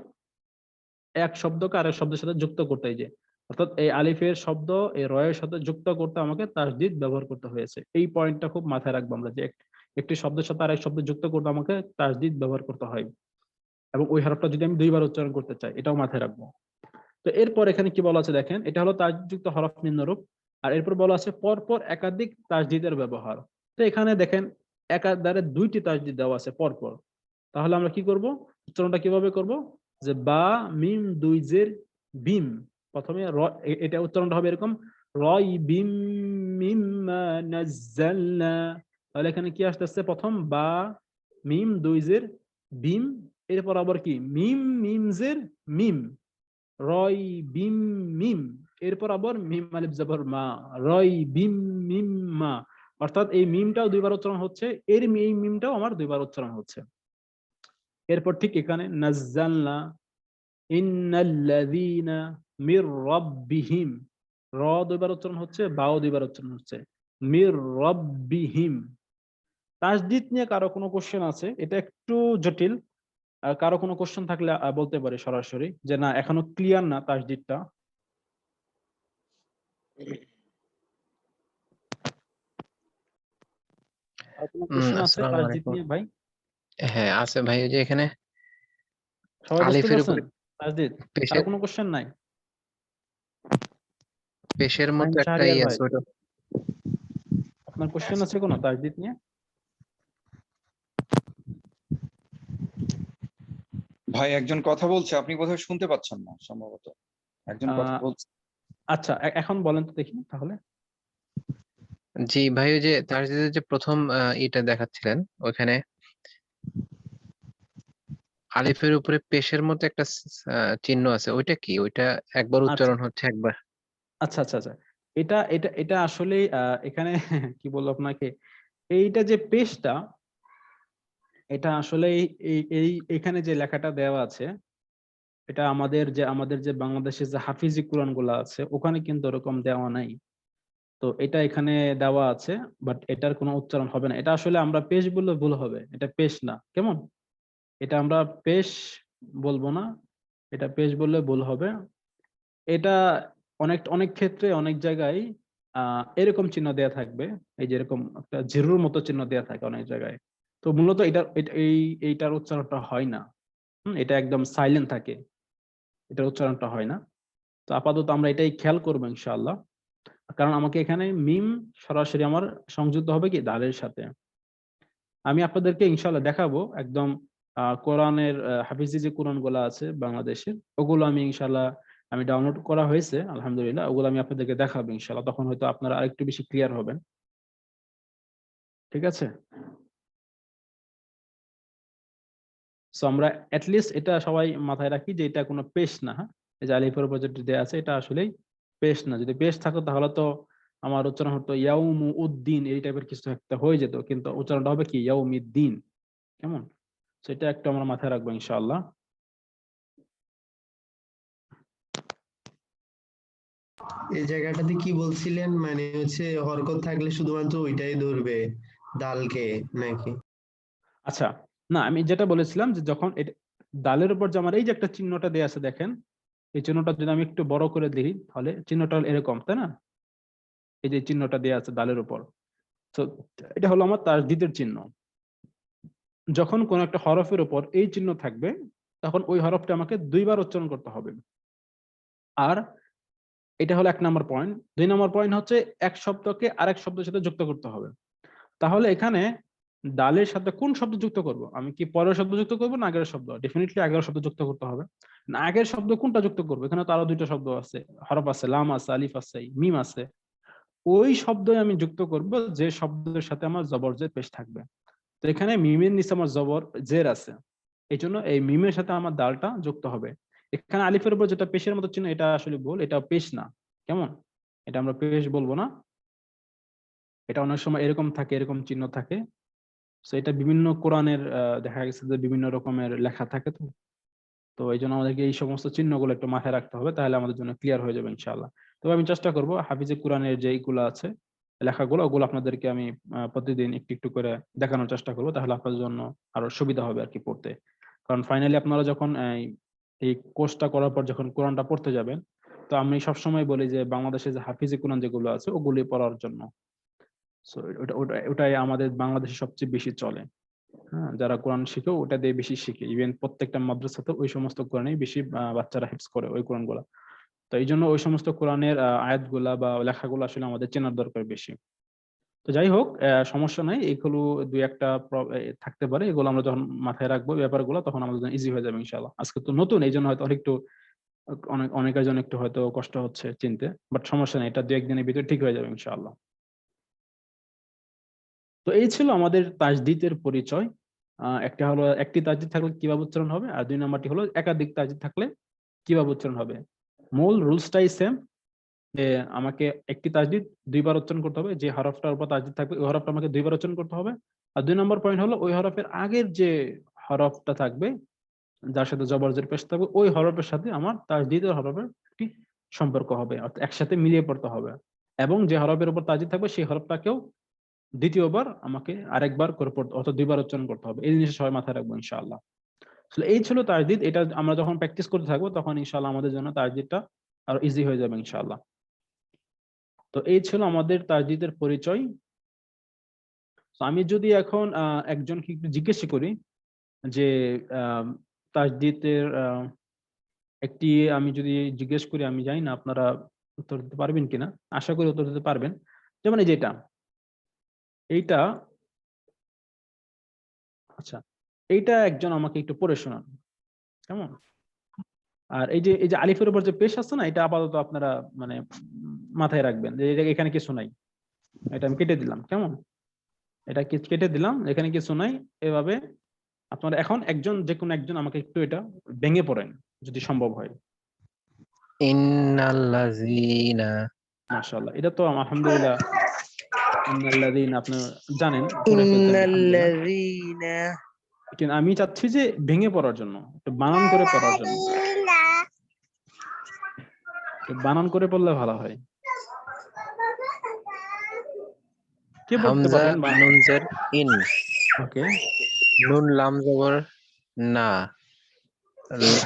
এক শব্দকে আরেক শব্দের সাথে যুক্ত করতে, এই যে অর্থাৎ এই আলিফের শব্দ এই রয়ের সাথে যুক্ত করতে আমাকে তাসদীদ ব্যবহার করতে হয়েছে। এই পয়েন্টটা খুব মাথায় রাখবো আমরা, যে একটি শব্দের সাথে আরেক শব্দ যুক্ত করতে আমাকে তাসদীদ ব্যবহার করতে হয়, এবং ওই হরফটা যদি আমি দুইবার উচ্চারণ করতে চাই, এটাও মাথায় রাখবো। তো এরপর এখানে কি বলা আছে দেখেন, এটা হলো তাসদীদযুক্ত হরফ নিম্নরূপ। আর এরপর বলা আছে পরপর একাধিক তাসদীদের ব্যবহার। তো এখানে দেখেন একাধারে দুইটি তাসদীদ দেওয়া আছে পরপর। তাহলে আমরা কি করব? উচ্চারণটা কিভাবে করব? যে বা মিম দুই জের বিম, প্রথমে এটা উচ্চারণটা হবে এরকম, রয় বিম মিম্মা নাজ্জালনা। তাহলে এখানে কি আসতেছে? প্রথম বা মিম দুই জের বিম, এরপর আবার কি মিম মিম জের মিম, রয় বিম মিম, এরপর আবার মিম আলিফ জবর মা, রয় বিম মিম মা। অর্থাৎ এই মিমটাও দুইবার উচ্চারণ হচ্ছে, এই মিমটাও আমার দুইবার উচ্চারণ হচ্ছে। এরপর ঠিক এখানে নাজ্জালনা, ইন্নাল্লাযীনা মির রাব্বিহিম, র দুইবার উচ্চারণ হচ্ছে, বাও দুইবার উচ্চারণ হচ্ছে, মির রাব্বিহিম। তাসদীদ নিয়ে কারো কোনো কোশ্চেন আছে? এটা একটু জটিল। কারো কোনো কোশ্চেন থাকলে বলতে পারে সরাসরি, যে না এখনো ক্লিয়ার না তাসদীদটা। আর কোনো কোশ্চেন আছে আসসালামু তাসদীদ আলাইকুম। নিয়ে ভাই? হ্যাঁ আছে ভাই, ওই যে এখানে সবাই বুঝতে আলিফের পারছেন উপরে তাসদীদ? কারো পেশের কোনো কোশ্চেন নাই? পেশের মতো একটা শাহরিয়ার ভাই, আছে ওটা। আপনার কোশ্চেন আছে কোনো তাসদীদ নিয়ে? ভাই একজন কথা বলছে, আপনি বোধহয় শুনতে পাচ্ছেন না সম্ভবত। একজন কথা বলছে। আচ্ছা এখন বলেন তো দেখি তাহলে। জি ভাই, ওই যে তাসদীদের যে প্রথম এটা দেখাচ্ছিলেন, ওখানে আলিফের উপরে পেশের মতো একটা চিহ্ন আছে, ওইটা কি? ওইটা একবার আচ্ছা উচ্চারণ হচ্ছে একবার। আচ্ছা আচ্ছা আচ্ছা, এটা এটা এটা আসলে এখানে কি বলবো আপনাকে, এইটা যে পেজটা, এটা আসলে এই এখানে যে লেখাটা দেওয়া আছে, এটা আমাদের যে বাংলাদেশের যে হাফিজি কোরআন গুলা আছে, ওখানে কিন্তু ওরকম দেওয়া নাই। তো এটা এখানে দেওয়া আছে, বাট এটার কোনো উচ্চারণ হবে না। এটা আসলে আমরা পেশ বললে ভুল হবে, এটা পেশ না, কেমন? এটা আমরা পেশ বলবো না, এটা পেশ বললে ভুল হবে। এটা অনেক অনেক ক্ষেত্রে অনেক জায়গায় এরকম চিহ্ন দেয়া থাকবে, এই যে এরকম একটা জিরুর মতো চিহ্ন দেয়া থাকে অনেক জায়গায়। তো মূলত এইটার উচ্চারণটা হয় না। এটা একদম সাইলেন্ট থাকে, এটার উচ্চারণটা হয় না। তো আপাতত আমরা এটাই খেয়াল করবো ইনশাআল্লাহ, কারণ আমাকে এখানে মিম সরাসরি আমার সংযুক্ত হবে কি দালের সাথে। আমি আপনাদেরকে ইনশাআল্লাহ দেখাবো একদম কোরআনের হাফিজি যে কোরআন গুলা আছে বাংলাদেশের, ওগুলো আমি ইনশাআল্লাহ আমি ডাউনলোড করা হয়েছে আলহামদুলিল্লাহ, ওগুলো আমি আপনাদেরকে দেখাবো ইনশাআল্লাহ, তখন হয়তো আপনারা আরেকটু বেশি ক্লিয়ার হবেন। ঠিক আছে? সো আমরা লিস্ট এটা সবাই মাথায় রাখি যে এটা কোনো পেশ না। হ্যাঁ, এই যে আলিফের উপর যেটা দেয়া আছে, এটা আসলেই পেশ না। যদি পেশ থাকতো তাহলে তো আমার উচ্চারণ হতো ইয়াউমু উদ্দিন, এই টাইপের কিছু একটা হয়ে যেত, কিন্তু উচ্চারণটা হবে কি ইয়াউমিদ্দিন। কেমন? সেটা একটু আমরা মাথায় রাখবো ইনশাআল্লাহ। এই জায়গাটাতে কি বলছিলেন, মানে হচ্ছে হরকত থাকলে শুধুমাত্র ওইটাই ধরবে ডালকে নাকি? আচ্ছা, না আমি যেটা বলেছিলাম যে যখন দালের উপর যে আমার এই যে একটা চিহ্নটা দেয়া আছে দেখেন, এই চিহ্নটা যদি আমি একটু বড় করে দিই, তাহলে চিহ্নটা এরকম, তাই না? এই যে চিহ্নটা দেয়া আছে দালের উপর, তো এটা হলো আমার তাসদীদের চিহ্ন। যখন কোন একটা হরফের উপর এই চিহ্ন থাকবে তখন ওই হরফটা আমাকে 2 বার উচ্চারণ করতে হবে। আর এটা হলো 1 নম্বর পয়েন্ট। 2 নম্বর পয়েন্ট হচ্ছে এক শব্দকে আরেক শব্দের সাথে যুক্ত করতে হবে। তাহলে এখানে ডালের সাথে কোন শব্দ যুক্ত করব? আমি কি পরের শব্দ যুক্ত করব না আগের শব্দ? ডেফিনিটলি আগের শব্দ যুক্ত করতে হবে। না আগের শব্দ কোনটা যুক্ত করব? এখানে তো আরো 2টা শব্দ আছে, হরফ আছে, লাম আছে, আলিফ আছে, মিম আছে। ওই শব্দই আমি যুক্ত করব যে শব্দের সাথে আমার জবর জের পেশ থাকবে। তো এখানে মিমের নিচে আমার জবর জের আছে, এই জন্য এই মিমের সাথে আমার দালটা যুক্ত হবে। এখানে আলিফের উপর যেটা পেশের মতো চিহ্ন, এটা আসলে ভুল, এটা পেশ না। কেমন? এটা আমরা পেশ বলবো না, এটা অনেক সময় এরকম থাকে, এরকম চিহ্ন থাকে। তো এটা বিভিন্ন কোরআনের দেখা গেছে যে বিভিন্ন রকমের লেখা থাকে। তো তো এই জন্য আমাদেরকে এই সমস্ত চিহ্নগুলো একটু মাথায় রাখতে হবে, তাহলে আমাদের জন্য ক্লিয়ার হয়ে যাবে ইনশাআল্লাহ। তবে আমি চেষ্টা করব হাফিজে কোরআনের যে এইগুলো আছে লেখাগুলো, ওগুলো আপনাদেরকে আমি প্রতিদিন একটু একটু করে দেখানোর চেষ্টা করব, তাহলে আপনাদের জন্য আরো সুবিধা হবে আর কি পড়তে। কারণ ফাইনালি আপনারা যখন এই কোর্সটা করার পর যখন কোরআনটা পড়তে যাবেন, তো আমি সবসময় বলি যে বাংলাদেশে যে হাফিজে কোরআন যেগুলো আছে ওগুলি পড়ার জন্য। সো ওটাই আমাদের বাংলাদেশে সবচেয়ে বেশি চলে। হ্যাঁ, যারা কোরআন শিখে ওটা দিয়ে বেশি শিখে। ইভেন প্রত্যেকটা মাদ্রাসাতে ওই সমস্ত কোরআনেই বেশি বাচ্চারা হিফজ করে ওই কোরআনগুলা। তো এই জন্য ওই সমস্ত কোরআনের আয়াতগুলা বা লেখাগুলো আসলে আমাদের চেনার দরকার বেশি। তো যাই হোক, সমস্যা নাই, এগুলো 2-1টা থাকতে পারে, এগুলো আমরা যখন মাথায় রাখবো ব্যাপারগুলো তখন আমাদের জন্য ইজি হয়ে যাবে ইনশাআল্লাহ। আজকে তো নতুন, এই জন্য হয়তো একটু অনেকের জন্য একটু হয়তো কষ্ট হচ্ছে চিনতে, বাট সমস্যা নেই, এটা 2-1 দিনের ভিতরে ঠিক হয়ে যাবে ইনশাআল্লাহ। তো এই ছিল আমাদের তাজদীদের পরিচয়। একটা হলো একটি তাজদীদ থাকলে কিভাবে উচ্চারণ হবে, আর 2 নাম্বারটি হলো একাধিক তাজদীদ থাকলে কিভাবে উচ্চারণ হবে। মূল রুলসটাই সেম, যে আমাকে একটি তাজদীদ 2 বার উচ্চারণ করতে হবে, যে হরফটার উপর তাজদীদ থাকবে ওই হরফটা আমাকে 2 বার উচ্চারণ করতে হবে। আর 2 নম্বর পয়েন্ট হলো ওই হরফের আগের যে হরফটা থাকবে যার সাথে জবর জের পেশ থাকবে ওই হরফের সাথে আমার তাজদীদের হরফের একটি সম্পর্ক হবে, অর্থাৎ একসাথে মিলিয়ে পড়তে হবে। এবং যে হরফের উপর তাজদীদ থাকবে সেই হরফটাকেও দ্বিতীয়বার আমাকে আরেকবার করে পড়তে অর্থাৎ 2 বার উচ্চারণ করতে হবে। এই জিনিসটা সবাই মাথায় রাখবো ইনশাআল্লাহ। আসলে এই ছিল তাজদীদ। এটা আমরা যখন প্র্যাকটিস করতে থাকবো তখন ইনশাআল্লাহ আমাদের জন্য তাজদীদটা আরো ইজি হয়ে যাবে ইনশাআল্লাহ। তো এই ছিল আমাদের তাজদীদের পরিচয়। তো আমি যদি এখন একজনকে একটু জিজ্ঞেস করি যে তাজদীদের একটি আমি যদি জিজ্ঞেস করি, আমি জানি না আপনারা উত্তর দিতে পারবেন কিনা, আশা করি উত্তর দিতে পারবেন। যেমন এই যে এইটা, আচ্ছা এইটা একজন আমাকে একটু পড়ে শোনান কেমন। আর এই যে আলিফের উপর যে পেশ আছে না, এটা আপাতত আপনারা মানে মাথায় রাখবেন যে এটা এখানে কিছু নাই, এটা আমি কেটে দিলাম কেমন, এটা কেটে দিলাম, এখানে কিছু নাই। এভাবে আপনারা এখন যে কোনো একজন আমাকে একটু এটা ভেঙে পড়েন যদি সম্ভব হয়। ইন্নাল্লাযীনা, মাশাআল্লাহ, এটা তো আলহামদুলিল্লাহ ইন্নাল্লাযীনা আপনি জানেন, পড়ে ফেলতেন আলহামদুলিল্লাহ। ইন্নাল্লাযীনা, কিন্তু আমি চাচ্ছি যে ভেঙে পড়ার জন্য, একটু বানান করে পড়ার জন্য, বানান করে পড়লে ভালো হয়। কে বলতে হামজা পারবেন? নুন জের ইন, ওকে, নুন লাম জবর না,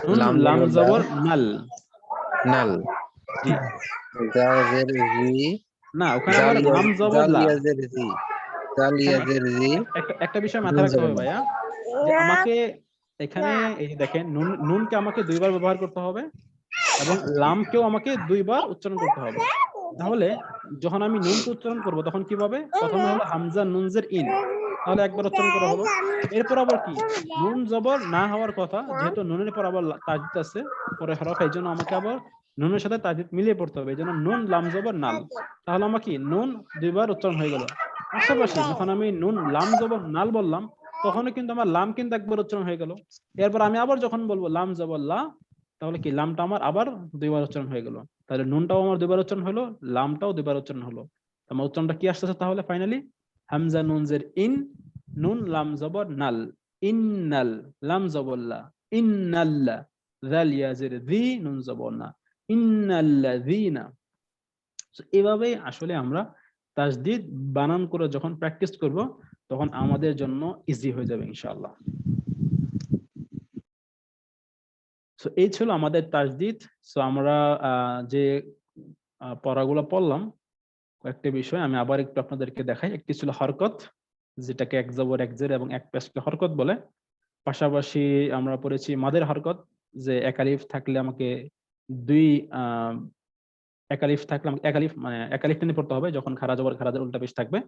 নুন লাম লাম জবর লা, জবর নাল। নাল, জি, জা জের জি, না ওখানে আবার লাম জবর লা। জালিয়া জের জি, জালিয়া এখানে জের জি, একটা বিষয় মাথায় নুন রাখতে জবর হবে না। ভাইয়া, যে আমাকে এখানে এই যে দেখেন নুনকে আমাকে 2 বার ব্যবহার করতে হবে এবং লামকেও আমাকে 2 বার উচ্চারণ করতে হবে। তাহলে যখন আমি নুনকে উচ্চারণ করব তখন কিভাবে? প্রথমে হলো হামজা নুন জের ইন, তাহলে একবার উচ্চারণ করা হলো। এরপর আবার কি, নুন জবর না হওয়ার কথা, যেহেতু নুনের পর আবার তাজদীদ আছে পরে হরফ, এই জন্য আমাকে আবার নুনের সাথে তাজদীদ মিলিয়ে পড়তে হবে, এই জন্য নুন লাম জবর নাল। তাহলে আমার কি নুন 2 বার উচ্চারণ হয়ে গেল। পাশাপাশি যখন আমি নুন লাম জবর নাল বললাম তখনও কিন্তু আমার লাম কিন্তু একবার উচ্চারণ হয়ে গেল। এরপর আমি আবার যখন বলবো লাম জবর লা, তাহলে কি লামটা আমার আবার 2 বার উচ্চারণ হয়ে গেল। তাহলে নুনটাও আমার 2 বার উচ্চারণ হলো, লামটাও 2 বার উচ্চারণ হলো। আমার উচ্চারণটা কি আসতেছে তাহলে ফাইনালি? হামজা নুন জের ইন, নুন লাম জবর নাল, ইন্নাল, লাম জবর লা, ইন্নাল্লা, জাল ইয়া জের যি, নুন জবর না, ইন্নাল্লাযীনা। এভাবেই আসলে আমরা তাজদীদ বানান করে যখন প্র্যাকটিস করব তখন আমাদের জন্য ইজি হয়ে যাবে ইনশাআল্লাহ। সো এই ছিল আমাদের তাজদীদ। সো আমরা যে পড়াগুলো পড়লাম কয়েকটি বিষয় আমি আবার একটু আপনাদেরকে দেখাই। একটি ছিল হরকত, যেটাকে এক জবর এক জের এবং এক পেশকে হরকত বলে। পাশাপাশি আমরা পড়েছি মাদের হরকত, যে এক আলিফ থাকলে আমাকে দুই এক আলিফ থাকলে আমাকে এক আলিফ মানে এক আলিফ টেনে পড়তে হবে যখন খাড়া জবর খাড়া জের উল্টা পেশ থাকবে।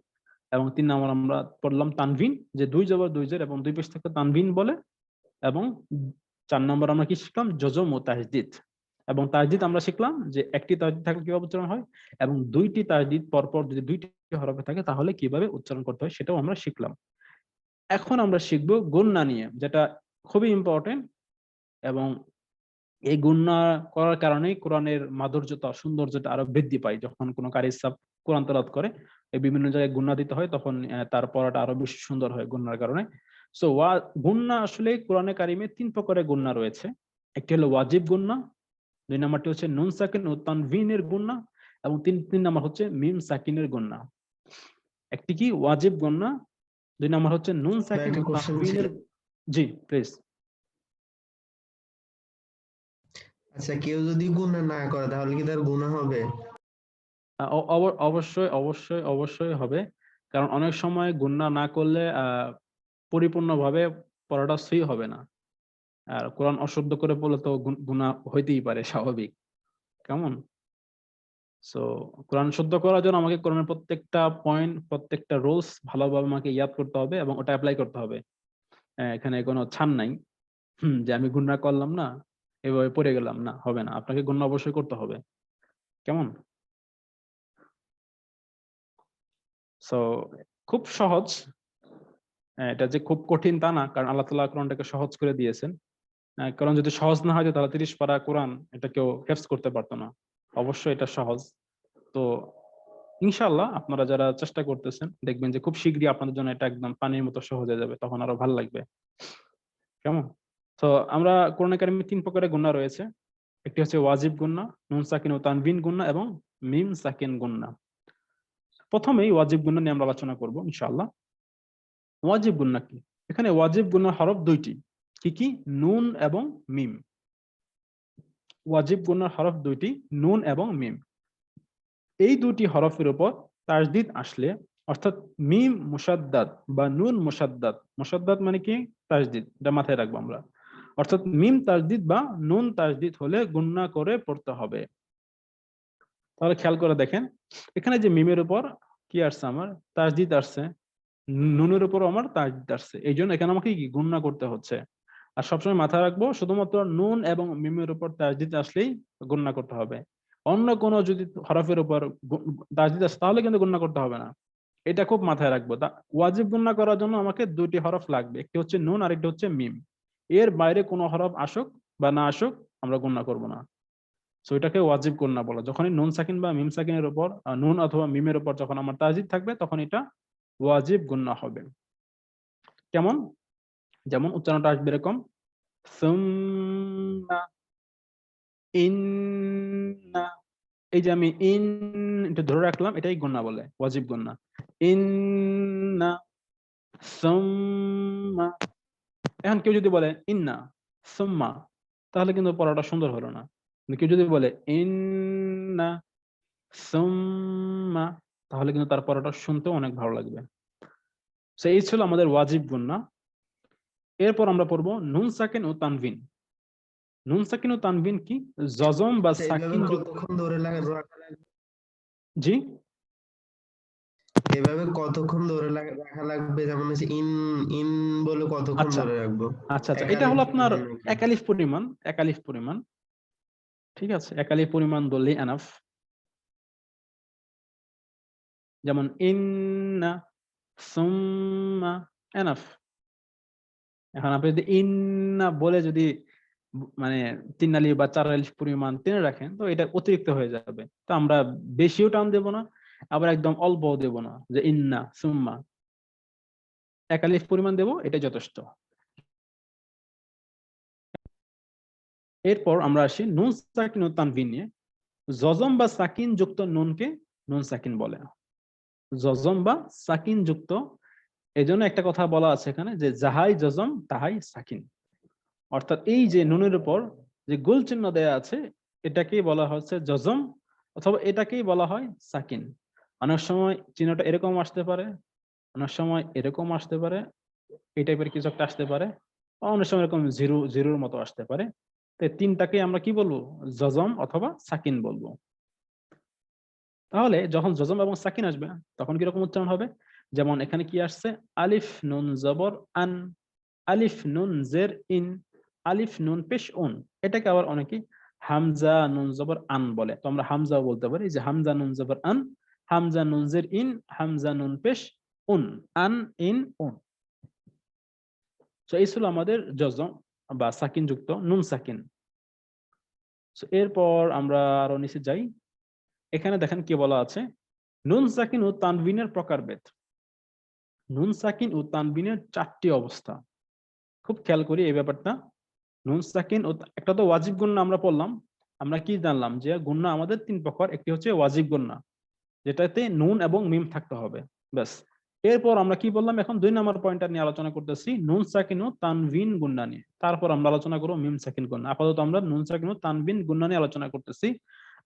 এবং 3 নম্বর আমরা পড়লাম তানভিন, যে দুই জবর দুই জের এবং দুই পেশ থাকলে তানভিন বলে। এবং 4 নম্বর আমরা কি শিখলাম? জজম ও তাসদিদ। এবং তাসদিদ আমরা শিখলাম যে একটি তাসদিদ থাকলে কিভাবে উচ্চারণ হয়, এবং দুইটি তাসদিদ পরপর যদি দুইটি হরফে থাকে তাহলে কিভাবে উচ্চারণ করতে হয় সেটাও আমরা শিখলাম। এখন আমরা শিখবো গুণনা নিয়ে, যেটা খুবই ইম্পর্টেন্ট। এবং এই গুণনা করার কারণেই কোরআনের মাধুর্যতা সৌন্দর্যতা আরো বৃদ্ধি পায়। যখন কোনো কারি সাহেব কোরআন তেলাওয়াত করে, এই বিভিন্ন জায়গায় গুণনা দিতে হয়, তখন তার পড়াটা আরো বেশি সুন্দর হয় গুণনার কারণে। সো গুণনা আসলে কোরআনে কারিমে 3 প্রকারের গুণনা রয়েছে। একটি হলো ওয়াজিব গুণনা, 2 নম্বরটি হচ্ছে নুন সাকিন ও তানভিনের গুণনা, এবং 3 নম্বর হচ্ছে মিম সাকিনের গুণনা। একটি কি ওয়াজিব গুণনা, 2 নম্বর হচ্ছে নুন সাকিন একটা ও কোশ্চেন ছিল। তানভিনের। জি প্লিজ। আচ্ছা, কেউ যদি গুনাহ না করে তাহলে কি তার গুনাহ হবে? অবশ্যই অবশ্যই অবশ্যই হবে। কারণ অনেক সময় গুণনা না করলে পরিপূর্ণভাবে পড়াটা সহি হবে না। আর কোরআন অশুদ্ধ করে পড়লে তো গুনাহ হইতেই পারে, স্বাভাবিক। কেমন? সো কোরআন শুদ্ধ করার জন্য আমাকে কোরআনের প্রত্যেকটা পয়েন্ট, প্রত্যেকটা রুলস ভালোভাবে আমাকে ইয়াদ করতে হবে এবং ওটা অ্যাপ্লাই করতে হবে। এখানে কোনো ছাড় নাই যে আমি গুনাহ করলাম না, এভাবে পড়ে গেলাম, না, হবে না। আপনাকে গুনাহ অবশ্যই করতে হবে। কেমন? সো খুব সহজ। এটা যে খুব কঠিন তা না, কারণ আল্লাহ তাআলা কোরআনটাকে সহজ করে দিয়েছেন। কারণ যদি সহজ না হয় তাহলে 30 পারা কোরআন এটা কেউ হেফজ করতে পারতো না। অবশ্যই এটা সহজ। তো ইনশাআল্লাহ আপনারা যারা চেষ্টা করতেছেন দেখবেন যে খুব শীঘ্রই আপনাদের জন্য এটা একদম পানির মতো সহজ হয়ে যাবে, তখন আরো ভালো লাগবে। কেমন? তো আমরা কোরআনে কারিমে 3 প্রকারের গুণনা রয়েছে। একটি হচ্ছে ওয়াজিব গুণনা, নুন সাকিন ও তানভিন গুণনা এবং মিম সাকিন গুণনা। প্রথমেই ওয়াজিব গুণনা নিয়ে আমরা আলোচনা করব ইনশাআল্লাহ। ওয়াজিব গুণনা কি? এখানে ওয়াজিব গুণনার হরফ 2টি। কি কি? নুন এবং মিম। ওয়াজিব গুণনার হরফ 2টি, নুন এবং মিম। এই দুটি হরফের উপর তাসদিদ আসলে, অর্থাৎ মিম মুশাদ্দাদ বা নুন মুশাদ্দাদ, মুশাদ্দাদ মানে কি? তাসদিদ, এটা মাথায় রাখবো আমরা। অর্থাৎ মিম তাসদিদ বা নুন তাসদিদ হলে গুণনা করে পড়তে হবে। তাহলে খেয়াল করে দেখেন, এখানে যে মিমের উপর কি আসছে? আমার তাসদিদ আসছে। নুনের উপর আমার তাসদিদ আসছে, এই জন্য এখানে আমাকে কি গুণনা করতে হচ্ছে। আর সবসময় মাথায় রাখবো, শুধুমাত্র নুন এবং মিমের উপর তাসদিদ আসলেই গণনা করতে হবে। অন্য কোনো যদি হরফের উপর তাসদিদ আসে তাহলে কিন্তু গণনা করতে হবে না। এটা খুব মাথায় রাখবো। ওয়াজিব গণনা করার জন্য আমাকে 2টি হরফ লাগবে, একটি হচ্ছে নুন আর একটি হচ্ছে মিম। এর বাইরে কোনো হরফ আসুক বা না আসুক আমরা গণনা করব না। সো এটাকে ওয়াজিব গণনা বলা। যখনই নুন সাকিন বা মিম সাকিনের উপর, নুন অথবা মিমের উপর যখন আমার তাসদিদ থাকবে তখন এটা ওয়াজিব গণনা হবে। কেমন? যেমন উচ্চারণটা আসবে এরকম, সুম্মা, ইন্না। এই যে আমি ইন এটা ধরে রাখলাম, এটাই গুণনা বলে, ওয়াজিব গুণনা। ইন্না, সুম্মা। এখন কেউ যদি বলে ইন্না সুম্মা, তাহলে কিন্তু পড়াটা সুন্দর হলো না। কিন্তু কেউ যদি বলে ইন্না সুম্মা, তাহলে কিন্তু তার পড়াটা শুনতেও অনেক ভালো লাগবে। সো এই ছিল আমাদের ওয়াজিব গুণনা। এরপর আমরা পড়বো নুন সাকিন ও তানভিন। নুন সাকিন ও তানভিন কি? জজম বা আচ্ছা, এইভাবে সাকিন। কতক্ষণ ধরে রাখা লাগবে? জি, এভাবে কতক্ষণ ধরে রাখা লাগবে? যেমন হচ্ছে ইন ইন বলে কতক্ষণ আচ্ছা ধরে রাখবো? আচ্ছা আচ্ছা, এক এটা আলিফ হলো আপনার পরিমাণ নাকি? 1 আলিফ পরিমাণ, 1 আলিফ পরিমাণ। ঠিক আছে, 1 আলিফ পরিমাণ বললেই এনাফ। যেমন ইন্না, সুম্মা, এনাফ। এখন আপনি যদি ইন্না বলে যদি মানে 3 আলিফ বা 4 আলিফ পরিমাণ টেনে রাখেন তো এটা অতিরিক্ত হয়ে যাবে। তো আমরা বেশিও টান দেব না, আবার একদম অল্পও দেব না, যে ইন্না সুম্মা। 1 আলিফ পরিমাণ দেব, এটা যথেষ্ট। এরপর আমরা আসি নুন সাকিন ও তানভিন নিয়ে। জজম বা সাকিন যুক্ত নুনকে নুন সাকিন বলে। জজম বা সাকিন যুক্ত, এজন্য একটা কথা বলা আছে এখানে যে যাহাই জজম তাহাই সাকিন। অর্থাৎ এই যে নুনের উপর যে গোল চিহ্ন দেয়া আছে এটাকেই বলা হচ্ছে জজম, অথবা এটাকেই বলা হয় সাকিন। অনেক সময় চিহ্নটা এরকম আসতে পারে, অনেক সময় এরকম আসতে পারে, এই টাইপের কিছু একটা আসতে পারে, অনেক সময় এরকম জিরোর মতো আসতে পারে। তো এই তিনটাকে আমরা কি বলবো? জজম অথবা সাকিন বলবো। তাহলে যখন জজম এবং সাকিন আসবে তখন কিরকম উচ্চারণ হবে? যেমন এখানে কি আসছে? আলিফ নুন জবর আন, আলিফ নুন জের ইন, আলিফ নুন পেশ উন। এটাকে আবার অনেকে হামজা নুন জবর আন বলে। তো আমরা হামজাও বলতে পারি, যে হামজা নুন জবর আন, হামজা নুন জের ইন, হামজা নুন পেশ উন, আন ইন উন। তো এই ছিল আমাদের জজম বা সাকিন যুক্ত নুন সাকিন। এরপর আমরা আরো নিচে যাই। এখানে দেখেন কি বলা আছে, নুন সাকিন ও তানবিনের প্রকারভেদ। নুন সাকিন ও তানবিনের 4টি অবস্থা। খুব খেয়াল করি এই ব্যাপারটা। নুন সাকিন ও একটা তো ওয়াজিব গুন্না আমরা পড়লাম। আমরা কি জানলাম যে গুন্না আমাদের 3 প্রকার। একটি হচ্ছে ওয়াজিব গুন্না, যেটাতে নুন এবং মিম থাকতে হবে, ব্যাস। এরপর আমরা কি বললাম, এখন 2 নম্বর পয়েন্টটা নিয়ে আলোচনা করতেছি, নুন সাকিন ও তানবিন গুন্না নিয়ে। তারপর আমরা আলোচনা করব মিম সাকিন গুন্না। আপাতত আমরা নুন সাকিন ও তানবিন গুন্না নিয়ে আলোচনা করতেছি।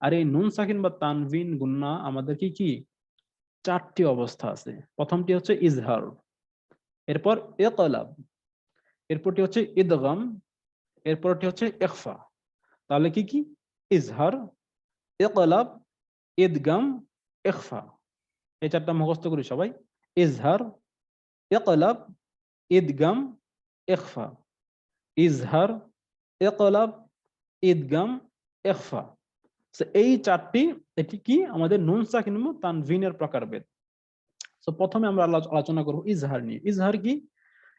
আর এই নুন সাকিন বা তানবিন গুন্না আমাদের কি 4টি অবস্থা আছে। প্রথমটি হচ্ছে ইজহার, এরপর ইকলাব, এরপরটি হচ্ছে ইদগাম, এরপরটি হচ্ছে ইখফা। তাহলে কি ইজহার, ইকলাব, ইদগাম, ইখফা। এই 4টা মুখস্থ করি সবাই। ইজহার, ইকলাব, ইদগাম, ইখফা। ইজহার, ইকলাব, ইদগাম, ইখফা। এই 4টি, এটি কি আমাদের নুন সাকিন ও তানভিনের প্রকারভেদ। তো প্রথমে আমরা আলোচনা করব ইজহার নিয়ে। ইজহার কি?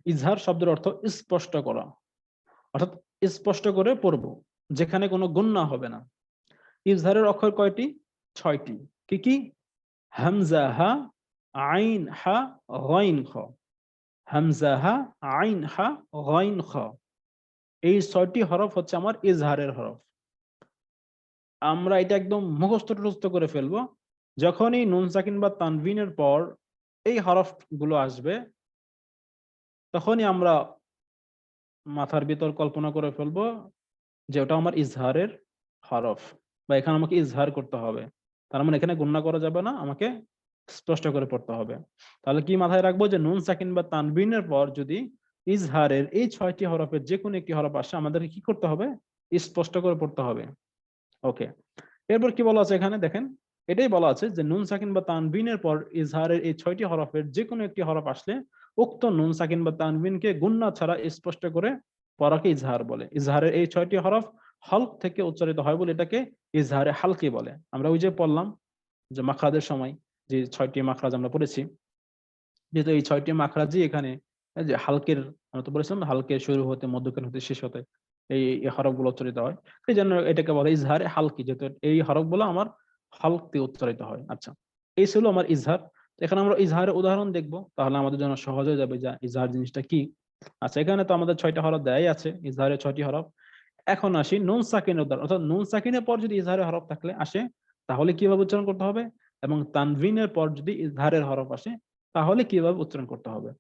ইজহার শব্দের অর্থ স্পষ্ট করা, অর্থাৎ স্পষ্ট করে পড়ব, যেখানে কোনো গুন্না হবে না। ইজহারের অক্ষর কয়টি? 6টি। কি? হামজা হা, আইন হা, গাইন খ। হামজা হা, আইন হা, গাইন খ। এই 6টি হরফ হচ্ছে আমার ইজহারের হরফ। আমরা এটা একদম মুখস্থ করে ফেলবো। যখনই নুন সাকিন বা তানভিনের পর এই হরফ গুলো আসবে, তখনই আমরা মাথার ভিতর কল্পনা করে ফেলবো যে ওটা আমার ইজহারের হরফ, বা এখানে আমাকে ইজহার করতে হবে। তার মানে এখানে গুণনা করা যাবে না, আমাকে স্পষ্ট করে পড়তে হবে। তাহলে কি মাথায় রাখবো, যে নুন সাকিন বা তানবিনের পর যদি ইজহারের এই 6টি হরফের যে কোনো একটি হরফ আসে, আমাদের কি করতে হবে? স্পষ্ট করে পড়তে হবে। ওকে, এরপর কি বলা আছে এখানে দেখেন, এটাই বলা আছে যে নুন সাকিন বা তানবিনের পর ইজহারের এই 6টি হরফের যে কোনো একটি হরফ আসলে উক্ত নুন সাকিন বা তানবিনকে গুন্না ছাড়া স্পষ্ট করে পড়াকে ইজহার বলে। ইজহারের এই 6টি হরফ হলক থেকে উচ্চারিত হয় বলে এটাকে ইজহারে হালকি বলে। আমরা ওই যে পড়লাম যে মাখরাজের সময় যে 6টি মাখরাজ আমরা পড়েছি, যেহেতু এই 6টি মাখরাজই এখানে এই যে হালকের, আমরা তো বলেছিলাম হালকের শুরু হতে, মধ্যখান হতে, শেষ হতে এই হরফগুলো উচ্চারিত হয়। সেই জন্য এটাকে বলে ইজহারে হালকি, যেহেতু এই হরফগুলো আমার হালক দিয়ে উচ্চারিত হয়। আচ্ছা, এই ছিল আমার ইজহার। এখানে আমরা ইজহারের উদাহরণ দেখবো, তাহলে আমাদের জন্য সহজ হয়ে যাবে যে ইজহার জিনিসটা কি। আচ্ছা, এখানে তো আমাদের 6টা হরফ দেয়াই আছে, ইজহারের 6টি হরফ। এখন আসি নুন সাকিনের উদাহরণ, অর্থাৎ নুন সাকিনের পর যদি ইজহারের হরফ থাকলে আসে, তাহলে কিভাবে উচ্চারণ করতে হবে, এবং তানভিনের পর যদি ইজহারের হরফ আসে তাহলে কিভাবে উচ্চারণ করতে হবে।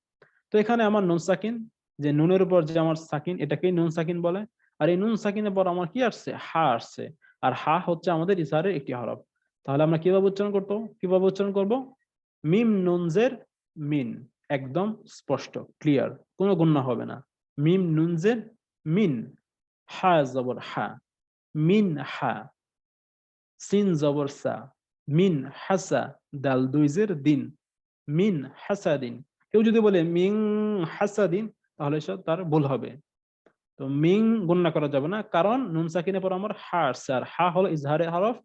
তো এখানে আমার নুন সাকিন, যে নুনের উপর যে আমার সাকিন, এটাকেই নুন সাকিন বলে। আর এই নুন সাকিনের পর আমার কি আসছে? হা আসছে। আর হা হচ্ছে আমাদের ইজহারের একটি হরফ। তাহলে আমরা কিভাবে উচ্চারণ করব? মিম নুন জের মিন, একদম স্পষ্ট, ক্লিয়ার, কোনো গুণনা হবে না। মিম নুন জের মিন, হা জবর হা, মিন হা। সিন জবর সা, মিন হাসা, দাল 2 জের দিন, মিন হাসাদিন। কেউ যদি বলে মিন হাসাদিন, তাহলে সে তার ভুল হবে। তো মিন গুণনা করা যাবে না, কারণ নুন সাকিনের পর আমার হা আসছে, আর হা হলো ইজহারের হরফ,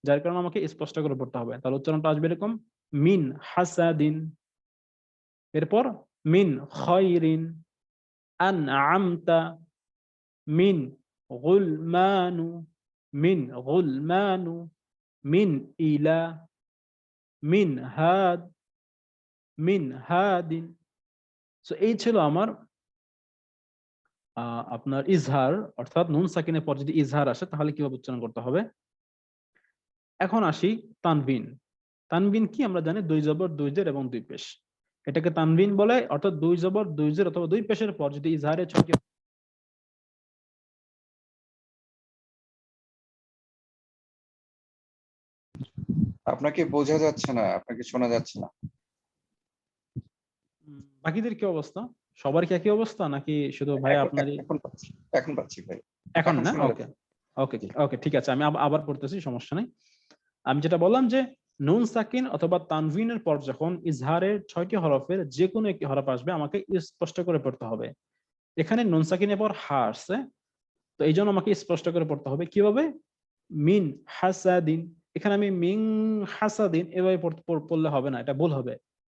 যার কারণে আমাকে স্পষ্ট করে পড়তে হবে। তাহলে উচ্চারণটা আসবে এরকম, মিন হাসাদিন। এরপর মিন খায়রিন, আনআমতা, মিন গুলমানু, মিন গুলমানু, মিন ইলা, মিন হাদ, মিন হাদিন। সো এই ছিল আমার আপনার ইজহার, অর্থাৎ নুন সাকিনের পর যদি ইজহার আসে তাহলে কিভাবে উচ্চারণ করতে হবে। এখন আসি তানবিন। তানবিন কি? আমরা জানি 2 জবর 2 জের এবং 2 পেশ, এটাকে তানবিন বলে। অর্থাৎ 2 জবর 2 জের অথবা 2 পেশের পর যদি ইজহারের 6টি আপনাকে বোঝা যাচ্ছে না, আপনাকে শোনা যাচ্ছে না। বাকিদের কি অবস্থা? সবার কি একই অবস্থা নাকি শুধু ভাই এখন আপনারই? এখন পাচ্ছি, এখন পাচ্ছি ভাই। এখন এখন না? শোনা ওকে যাচ্ছে। ওকে জি। ওকে, ঠিক আছে, আমি আবার পড়তেছি, সমস্যা নেই। আমি যেটা বললাম যে নুন সাকিন অথবা তানভিনের পর যখন ইজহারের 6টি হরফের যে কোনো একটি হরফ আসবে আমাকে স্পষ্ট করে পড়তে হবে। এখানে নুন সাকিনের পর হা আসছে, তো এই জন্য আমাকে স্পষ্ট করে পড়তে হবে। কিভাবে? মিন হাসাদিন। এখানে আমি মিন হাসাদিন এভাবে পড়লে হবে না, এটা ভুল হবে,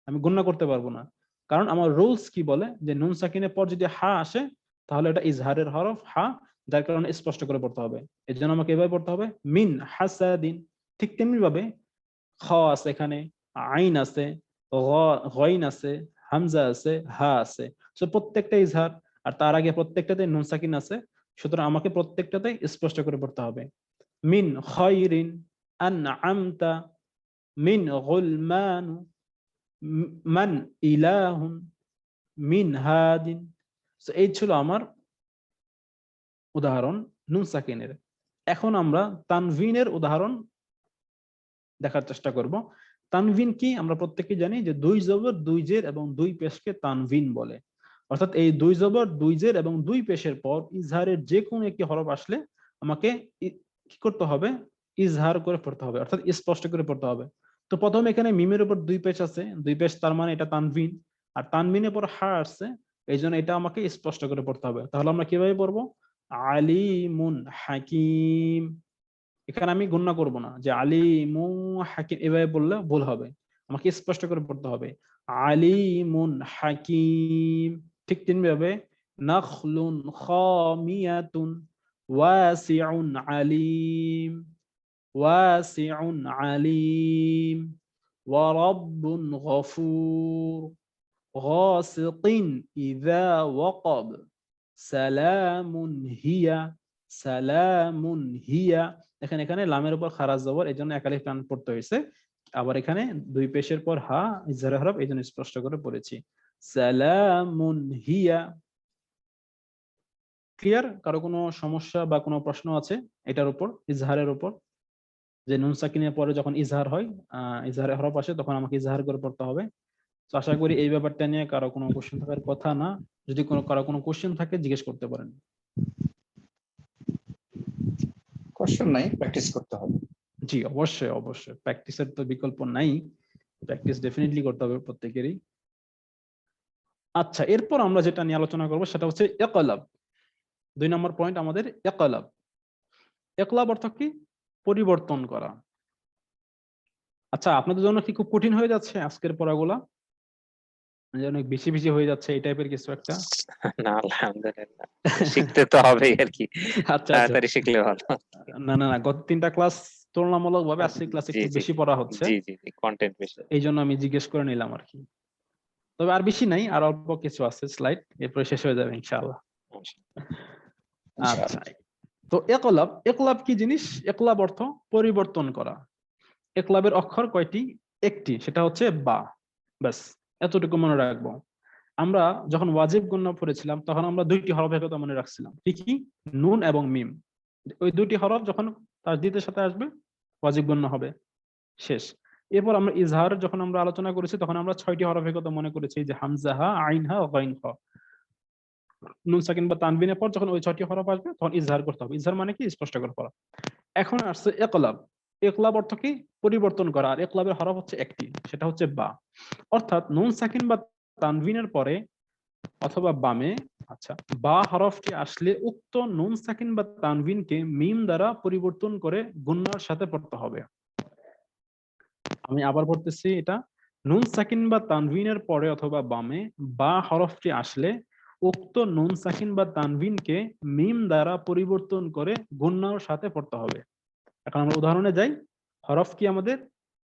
আমি গণনা করতে পারবো না। কারণ আমার রুলস কি বলে যে নুন সাকিনের পর যদি হা আসে তাহলে এটা ইজহারের হরফ হা, যার কারণে স্পষ্ট করে পড়তে হবে। এর জন্য আমাকে এভাবে পড়তে হবে, মিন হাসাদিন। ঠিক তেমনি ভাবে খ আছে, এখানে আইন আছে, গইন আছে, হামজা আছে, হা আছে, সো প্রত্যেকটা ইজহার, আর তার আগে প্রত্যেকটাতে নুন সাকিন আছে। সুতরাং আমাকে প্রত্যেকটাতে স্পষ্ট করে পড়তে হবে। মিন খায়রিন আনআমতা, মিন গুলমান, মান ইলাহুন, মিন হাদিন। সো এই ছিল আমার উদাহরণ নুন সাকিনের। এখন আমরা তানভিনের উদাহরণ দেখার চেষ্টা করব। তানভিন কি? আমরা প্রত্যেকেই জানি যে 2 জবর 2 জের এবং 2 পেশকে তানভিন বলে। অর্থাৎ এই 2 জবর 2 জের এবং 2 পেশের পর ইজহারের যে কোনো একটি হরফ আসলে আমাকে কি করতে হবে? ইজহার করে পড়তে হবে, অর্থাৎ স্পষ্ট করে পড়তে হবে। তো প্রথমে এখানে মিমের উপর 2 পেশ আছে, 2 পেশ, তার মানে এটা তানভিন। আর তানভিনের পর হা আসছে, এই জন্য এটা আমাকে স্পষ্ট করে পড়তে হবে। তাহলে আমরা কিভাবে পড়বো? আলিমুন হাকিম। এখানে আমি গণনা করব না যে আলিমুন হাকিম, এভাবে বললে ভুল হবে, আমাকে স্পষ্ট করে পড়তে হবে আলিমুন হাকিম। ঠিক তেমনিভাবে নাখলুন খামিয়াতুন ওয়াসিউন আলিম, ওয়াসিউন আলিম, ওয়া রাব্বুন গফুর, গাসিকিন ইযা ওয়াকাব, সালামুন হিয়া, সালামুন হিয়া। দেখেন এখানে লামের উপর খারাজ জবর, এই জন্য একালিফ টান পড়তে হয়েছে। আবার এখানে 2 পেশের পর হা ইজহারের হরফ, এই জন্য স্পষ্ট করে পড়েছি সালামুন হিয়া। ক্লিয়ার? কারো কোনো সমস্যা বা কোনো প্রশ্ন আছে এটার উপর, ইজহারের উপর? যে নুন সাকিনের পরে যখন ইজহার হয়, ইজহারের হরফ আসে, তখন আমাকে ইজহার করে পড়তে হবে। তো আশা করি এই ব্যাপারটা নিয়ে কারো কোনো কোশ্চেন থাকার কথা না। যদি কারো কোনো কোশ্চেন থাকে জিজ্ঞেস করতে পারেন। কোশ্চেন নাই, প্র্যাকটিস করতে হবে। জি, অবশ্যই অবশ্যই, প্র্যাকটিসের তো বিকল্প নাই, প্র্যাকটিস ডেফিনেটলি করতে হবে প্রত্যেকেরই। আচ্ছা, এরপর আমরা যেটা নিয়ে আলোচনা করবো সেটা হচ্ছে ইকলাব। 2 নম্বর পয়েন্ট আমাদের ইকলাব। ইকলাব অর্থ কি? পরিবর্তন করা। আচ্ছা, আপনাদের জন্য কি খুব কঠিন হয়ে যাচ্ছে আজকের পড়াগুলা? মানে অনেক বেশি বেশি হয়ে যাচ্ছে এই টাইপের কিছু একটা? না, আলহামদুলিল্লাহ, শিখতে তো হবেই আর কি, আচ্ছা আচ্ছা, তাড়াতাড়ি শিখলে ভালো। না না না, গত 3টা ক্লাস তুলনামূলক ভাবে আজকের ক্লাস জি একটু জি বেশি পড়া হচ্ছে, জি জি জি, কন্টেন্ট বেশি। এই জন্য আমি জিজ্ঞেস করে নিলাম আর কি। তবে আর বেশি নাই, আর অল্প কিছু আছে স্লাইড, এরপরে শেষ হয়ে যাবে ইনশাআল্লাহ। আচ্ছা, তো ইকলাব, ইকলাব কি জিনিস? ইকলাব অর্থ পরিবর্তন করা। ইকলাবের অক্ষর কয়টি? একটি, সেটা হচ্ছে বা। ব্যাস এতটুকু মনে রাখবো। আমরা যখন ওয়াজিব গণনা পড়েছিলাম তখন আমরা 2টি হরফের কথা মনে রাখছিলাম, কি কি? নুন এবং মিম। ওই 2টি হরফ যখন তাসদীদের সাথে আসবে ওয়াজিব গণনা হবে, শেষ। এরপর আমরা ইজহার যখন আমরা আলোচনা করেছি তখন আমরা 6টি হরফের কথা মনে করেছি, যে হামজা হা, আইন হা, গাইন হা। নুন সাকিন বা তানবিনের পর যখন ওই 6টি হরফ আসবে তখন ইজহার করতে হবে। ইজহার মানে কি? স্পষ্ট করে পড়া। এখন আসছে ইকলাব। ইকলাব অর্থ কি? পরিবর্তন করা। আর ইকলাবের হরফ হচ্ছে একটি, সেটা হচ্ছে বা। অর্থাৎ নুন সাকিন বা তানবিনের পরে অথবা বামে, আচ্ছা, বা হরফটি আসলে উক্ত নুন সাকিন বা তানবিনকে মিম দ্বারা পরিবর্তন করে গুন্নার সাথে পড়তে হবে। আমি আবার পড়তেছি এটা, নুন সাকিন বা তানবিনের পরে অথবা বামে বা হরফটি আসলে উক্ত নুন সাকিন বা তানবিনকে মিম দ্বারা পরিবর্তন করে গুন্নার সাথে পড়তে হবে। এখন আমরা উদাহরণে যাই। হরফ কি আমাদের?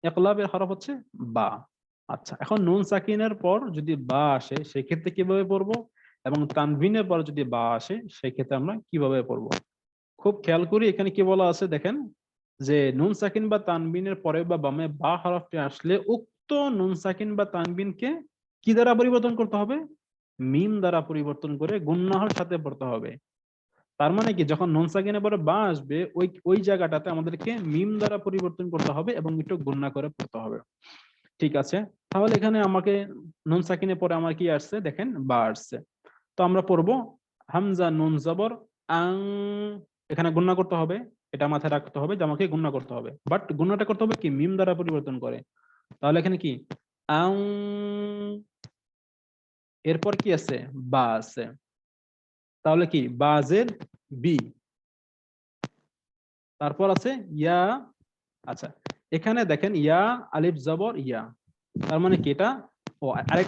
ইকলাবের হরফ হচ্ছে বা। আচ্ছা, এখন নুন সাকিনের পর যদি বা আসে সেক্ষেত্রে কিভাবে পড়বো, এবং তানবিনের পর যদি বা আসে সেক্ষেত্রে আমরা কিভাবে পড়বো? খুব খেয়াল করি এখানে কি বলা আছে দেখেন, যে নুন সাকিন বা তানবিনের পরে বা বামে বা হরফটি আসলে উক্ত নুন সাকিন বা তানবিনকে কি দ্বারা পরিবর্তন করতে হবে? মিম দ্বারা পরিবর্তন করে গুন্নাহর সাথে পড়তে হবে। তার মানে কি যখন নুন সাকিনের পরে বা আসবে ওই জায়গাটাতে আমাদেরকে মিম দ্বারা পরিবর্তন করতে হবে এবং একটু গুণনা করে পড়তে হবে। ঠিক আছে, তাহলে এখানে আমাকে নুন সাকিনের পরে আমার কি আসছে দেখেন, বা আসছে। তো আমরা পড়বো হামজা নুন জবর আং, এখানে গুণনা করতে হবে, এটা মাথায় রাখতে হবে যে আমাকে গুণনা করতে হবে, বাট গুণনাটা করতে হবে কি মিম দ্বারা পরিবর্তন করে। তাহলে এখানে কি আং, এরপর কি আছে বা আছে, তাহলে কি বাজের বি, তারপর আছে ইয়া। আচ্ছা, এখানে দেখেন ইয়া আলিফ জবর ইয়া, তার মানে কি এটা, ও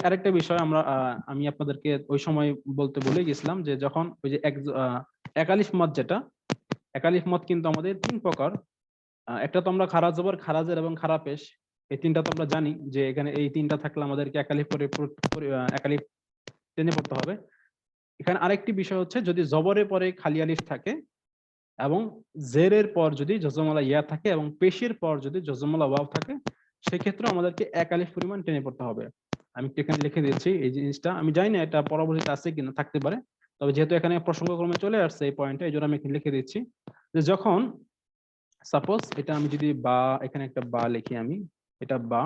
আরেকটা বিষয় আমরা আমি আপনাদেরকে ওই সময় বলতে ভুলে গেছিলাম যে যখন ওই যে এক আলিফ মদ, যেটা এক আলিফ মদ কিন্তু আমাদের 3 প্রকার। একটা তো আমরা খারাজ জবর, খারাজের এবং খারাপেশ, এই 3টা তো আমরা জানি যে এখানে এই 3টা থাকলে আমাদেরকে এক আলিফ এক আলিফ টেনে পড়তে হবে। এখানে আরেকটি বিষয় হচ্ছে যদি জবরের পরে খালি আলিফ থাকে এবং জেরের পর যদি জজমালা ইয়া থাকে এবং পেশের পর যদি জজমালা ওয়াও থাকে, সেক্ষেত্রে আমাদেরকে এক আলিফ পরিমাণ টেনে পড়তে হবে। আমি একটু এখানে লিখে দিচ্ছি এই জিনিসটা, আমি জানি না এটা পরবর্তীতে আছে কিনা, থাকতে পারে, তবে যেহেতু এখানে প্রসঙ্গক্রমে চলে আসছে এই পয়েন্টে, এই জন্য আমি এখানে লিখে দিচ্ছি যে যখন সাপোজ এটা আমি যদি বা, এখানে একটা বা লিখি আমি, এটা বা,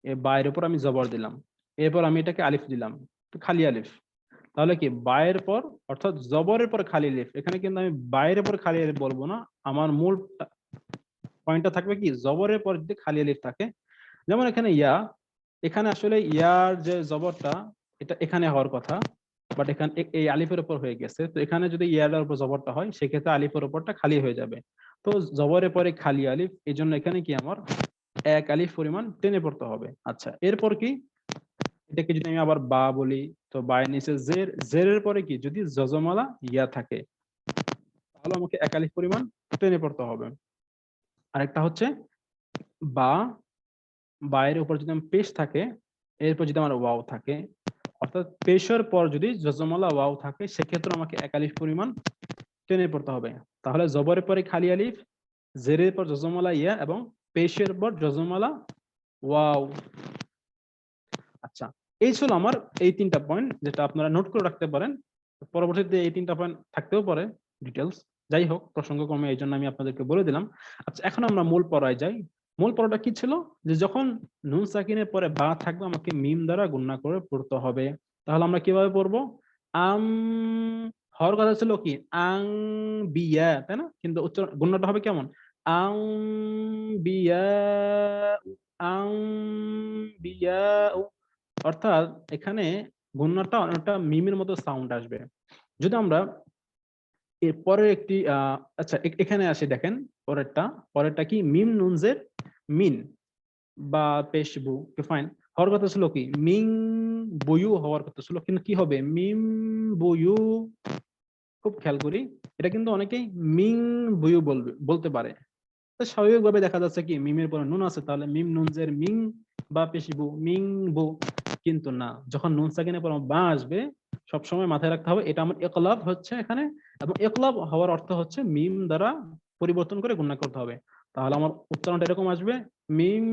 এ বা এর উপর আমি জবর দিলাম, এরপর আমি এটাকে আলিফ দিলাম, খালি আলিফ, তাহলে কি বায়ের পর অর্থাৎ জবরের পর খালি আলিফ, এখানে কিন্তু আমি বায়ের পর খালি আলিফ বলবো না, আমার মূল পয়েন্টটা থাকবে কি জবরের পর যদি খালি আলিফ থাকে। যেমন এখানে ইয়া, এখানে আসলে ইয়ার যে জবরটা এটা এখানে হওয়ার কথা, বাট এখানে এই আলিফের উপর হয়ে গেছে, তো এখানে যদি ইয়ার উপর জবরটা হয় সেক্ষেত্রে আলিফের উপরটা খালি হয়ে যাবে। তো জবরের পরে খালি আলিফ, এই জন্য এখানে কি আমার এক আলিফ পরিমাণ টেনে পড়তে হবে। আচ্ছা, এরপর কি, এটাকে যদি আমি আবার বা বলি, তো বায়ের নিচে জের, জেরের পরে কি যদি জজমালা ইয়া থাকে তাহলে আমাকে এক আলিফ পরিমাণ টেনে পড়তে হবে। আরেকটা হচ্ছে বা, বায়ের উপর যদি আমার পেশ থাকে, এরপর যদি আমার ওয়াও থাকে, অর্থাৎ পেশের পর যদি জজমালা ওয়াও থাকে, সেক্ষেত্রে আমাকে এক আলিফ পরিমাণ টেনে পড়তে হবে। তাহলে জবরের পরে খালি আলিফ, জেরের পর জজমালা ইয়া এবং পেশের পর জজমালা ওয়াও। আচ্ছা, এই ছিল আমার এই 3টা পয়েন্ট, যেটা আপনারা নোট করে রাখতে পারেন, পরবর্তীতে এই 3টা পয়েন্ট থাকতেও পারে ডিটেলস, যাই হোক প্রসঙ্গক্রমে এই জন্য আমি আপনাদেরকে বলে দিলাম। আচ্ছা, এখন আমরা মূল পড়ায় যাই। মূল পড়াটা কি ছিল, যে যখন নুন সাকিনের পরে বা থাকবে আমাকে মিম দ্বারা গুণনা করে পড়তে হবে। তাহলে আমরা কিভাবে পড়বো, আম, হওয়ার কথা ছিল কি আং বিয়া, তাই না, কিন্তু উচ্চারণ গুণনাটা হবে কেমন, আং বিয়া, আং বিয়া, অর্থাৎ এখানে গুণনাটা অনেকটা মিমের মতো সাউন্ড আসবে। যদি আমরা এর পরের একটি আচ্ছা এখানে আসে দেখেন, পরেরটা কি মিম নুনজের মিন বা পেশবু, ফাইন, হওয়ার কথা ছিল কি মিং বুয়ু হওয়ার কথা ছিল, কিন্তু কি হবে মিম বুয়ু। খুব খেয়াল করি, এটা কিন্তু অনেকেই মিং বুয়ু বলতে পারে, তো স্বাভাবিকভাবে দেখা যাচ্ছে কি মিমের পরে নুন আছে, তাহলে মিম নুনজের মিং বা পেশিবু মিং বু, কিন্তু না, যখন নুন সাকিনের পর বা আসবে সবসময় মাথায় রাখতে হবে এটা আমার ইকলাব হচ্ছে এখানে, এবং ইকলাব হওয়ার অর্থ হচ্ছে মিম দ্বারা পরিবর্তন করে গুণনা করতে হবে। তাহলে আমার উচ্চারণটা এরকম আসবে, মিম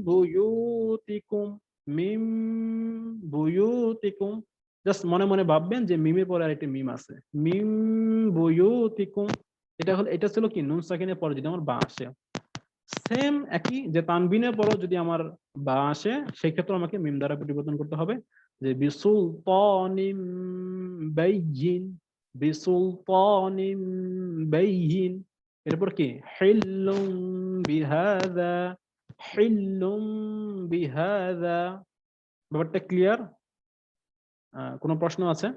বুয়ুতিকুম, মিম বুয়ুতিকুম। জাস্ট মনে মনে ভাববেন যে মিমের পরে আরেকটি মিম আছে, মিম বুয়ুতিকুম, এটা ছিল কি নুন সাকিনের পরে যদি আমার বা আসে। সেম একই যে তানবিনের পরও যদি আমার বা আসে, সেই ক্ষেত্রে আমাকে মিম দ্বারা পরিবর্তন করতে হবে, যে বিসুলতানিম বাইয়িন, বিসুলতানিম বাইয়িন, এরপর কি হিল্লুম বিহাযা, হিল্লুম বিহাযা। ব্যাপারটা ক্লিয়ার? কোনো প্রশ্ন আছে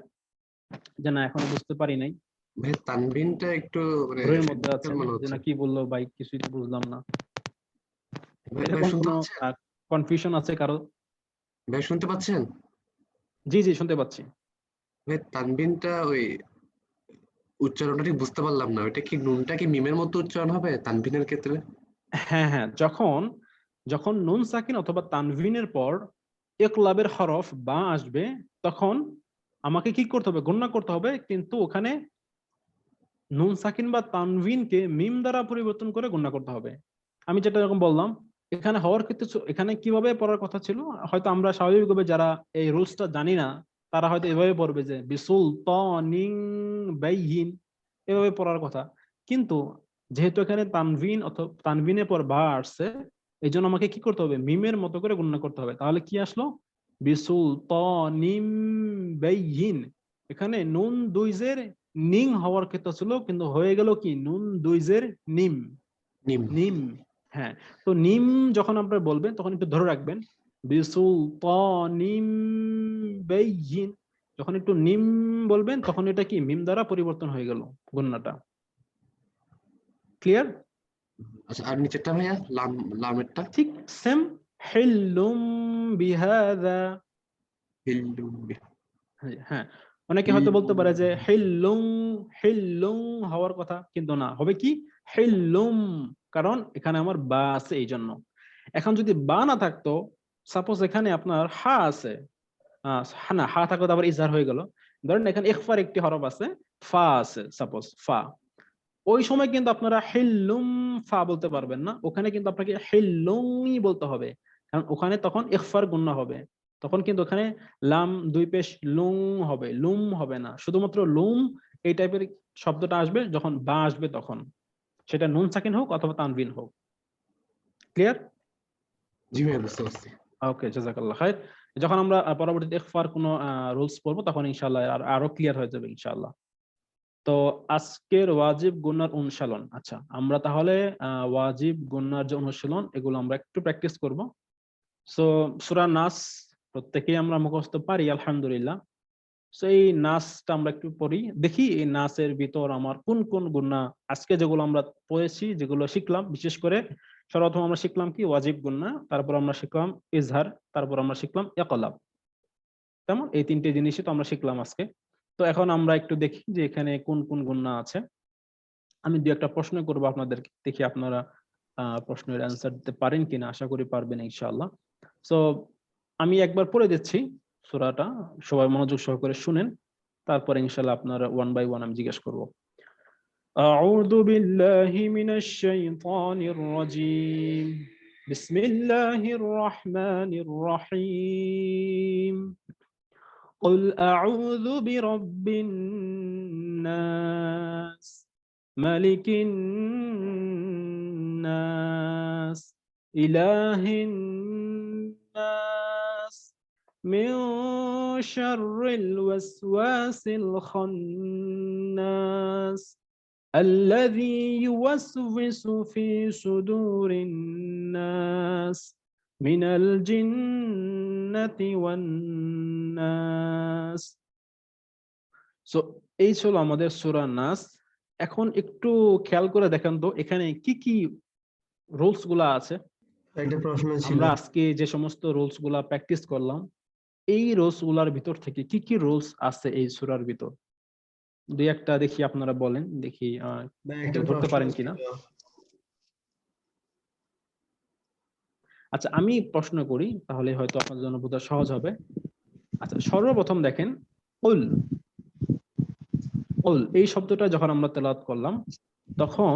যে না এখনো বুঝতে পারি নাই, ভাই তানবিনটা একটু মানে ঘোরের মধ্যে আছে মনে যে হচ্ছে। না কি বললো ভাই কিছুই তো বুঝলাম না, ভাই এরকম শুনতে কোনো পাচ্ছেন? কনফিউশন আছে কারো? ভাই শুনতে পাচ্ছেন? জি জি শুনতে পাচ্ছি। ভাই তানবিনটা ওই উচ্চারণটা ঠিক বুঝতে পারলাম না, ওইটা কি নুনটা কি মিমের মতো উচ্চারণ হবে তানবিনের ক্ষেত্রে? হ্যাঁ হ্যাঁ, যখন যখন নুন সাকিন অথবা তানভিনের পর ইকলাবের হরফ বা আসবে, তখন আমাকে কি করতে হবে, গণনা করতে হবে, কিন্তু ওখানে নুন সাকিন বা তানভিনকে মিম দ্বারা পরিবর্তন করে গণনা করতে হবে। আমি যেটা এরকম বললাম, এখানে হওয়ার ক্ষেত্রে এখানে কিভাবে পড়ার কথা ছিল, হয়তো আমরা স্বাভাবিকভাবে যারা এই রুলসটা জানি না তারা হয়তো এভাবে পড়বে যে বিসুলতানিন বাইয়িন, এভাবে পড়ার কথা। কিন্তু যেহেতু এখানে তানভিন অথবা তানভিনের পর বা আসছে, এই জন্য আমাকে কি করতে হবে, মিমের মতো করে গণনা করতে হবে। তাহলে কি আসলো, বিসুলতানিম বাইয়িন। এখানে নুন দুইজের নিং হওয়ার ক্ষেত্রে ছিল, কিন্তু হয়ে গেল কি নুন দুইজের নিম, নিম। নিম। হ্যাঁ, তো নিম যখন আপনারা বলবেন তখন একটু ধরে রাখবেন, বিসুলতানিম বাইয়িন। যখন একটু নিম বলবেন তখন এটা কি মিম দ্বারা পরিবর্তন হয়ে গেল গণনাটা। ক্লিয়ার? আচ্ছা, আর নিচেরটা ভাইয়া লামেরটা ঠিক সেম, হিল্লুম বিহাযা। হিল্লুম হ্যাঁ, অনেকে হয়তো বলতে পারে যে হিল্লুম, হিল্লুম হওয়ার কথা, কিন্তু না, হবে কি হিল্লুম, কারণ এখানে আমার বা আছে এই জন্য। এখন যদি বা না থাকতো, সাপোজ এখানে আপনার হা আছে, না হা থাকলে তো আবার ইজহার হয়ে গেল। ধরেন এখানে ইখফার একটি হরফ আছে, ফা আছে, সাপোজ ফা, ওই সময় কিন্তু আপনারা হিল্লুম ফা বলতে পারবেন না, ওখানে কিন্তু আপনাকে হিল্লুমই বলতে হবে, কারণ ওখানে তখন ইখফার গুন্না হবে। তখন কিন্তু ওখানে লাম দুই পেশ লুম হবে, লুম হবে না, শুধুমাত্র লুম এই টাইপের শব্দটা আসবে যখন বা আসবে তখন, সেটা নুন সাকিন হোক অথবা তানবিন হোক। ক্লিয়ার? জি ভাইয়া, বুঝতে পারছি। ওকে, জাযাকাল্লাহ খাইর। যখন আমরা পরবর্তীতে ইখফার কোনো রুলস পড়বো তখন ইনশাআল্লাহ আরো ক্লিয়ার হয়ে যাবে ইনশাআল্লাহ। তো আজকের ওয়াজিব গুন্নার অনুশীলন, আচ্ছা আমরা তাহলে ওয়াজিব গুন্নার যে অনুশীলন এগুলো আমরা একটু প্র্যাকটিস করব। সো সূরা নাস প্রত্যেকেই আমরা মুখস্থ পারি আলহামদুলিল্লাহ। সো এই নাসটা আমরা একটু পড়ি, দেখি এই নাসের ভিতর আমার কোন কোন গুন্না আজকে যেগুলো আমরা পড়েছি, যেগুলো শিখলাম, বিশেষ করে সর্বপ্রথম আমরা শিখলাম কি ওয়াজিব গুন্না, তারপর আমরা শিখলাম ইজহার, তারপর আমরা শিখলাম ইকলাব। তেমন এই তিনটে জিনিসই তো আমরা শিখলাম আজকে। তো এখন আমরা একটু দেখি যে এখানে কোন কোন গুন্না আছে। আমি দু একটা প্রশ্ন করবো আপনাদেরকে, দেখি আপনারা প্রশ্নের অ্যান্সার দিতে পারেন কিনা, আশা করি পারবেন ইনশাআল্লাহ। সো আমি একবার পড়ে দিচ্ছি সূরাটা, সবাই মনোযোগ সহকারে শুনেন, তারপরে ইনশাআল্লাহ আপনারা ওয়ান বাই ওয়ান আমি জিজ্ঞেস করবো। আউযু বিল্লাহি মিনাশ শাইতানির রাজীম, বিসমিল্লাহির রহমানির রহিম। قل أعوذ برب الناس ملك الناس إله الناس من شر الوسواس الخناس الذي يوسوس في صدور الناس من الجنة والناس। সো এই ছিল আমাদের সূরা নাস। এখন একটু খেয়াল করে দেখেন তো এখানে কি কি রুলস গুলা আছে। একটা প্রশ্ন ছিল, আমরা আজকে যে সমস্ত রুলস গুলা প্র্যাকটিস করলাম, এই রুলস গুলার ভিতর থেকে কি কি রুলস আছে এই সূরার ভিতর, দুই একটা দেখি আপনারা বলেন, দেখি বা একটা ধরতে প্রশ্ন পারেন ছিল। কিনা। আচ্ছা আমি প্রশ্ন করি, তাহলে হয়তো আপনার জন্য বোঝা সহজ হবে। আচ্ছা সর্বপ্রথম দেখেন কুল, কুল এই শব্দটা যখন আমরা তেলাওয়াত করলাম তখন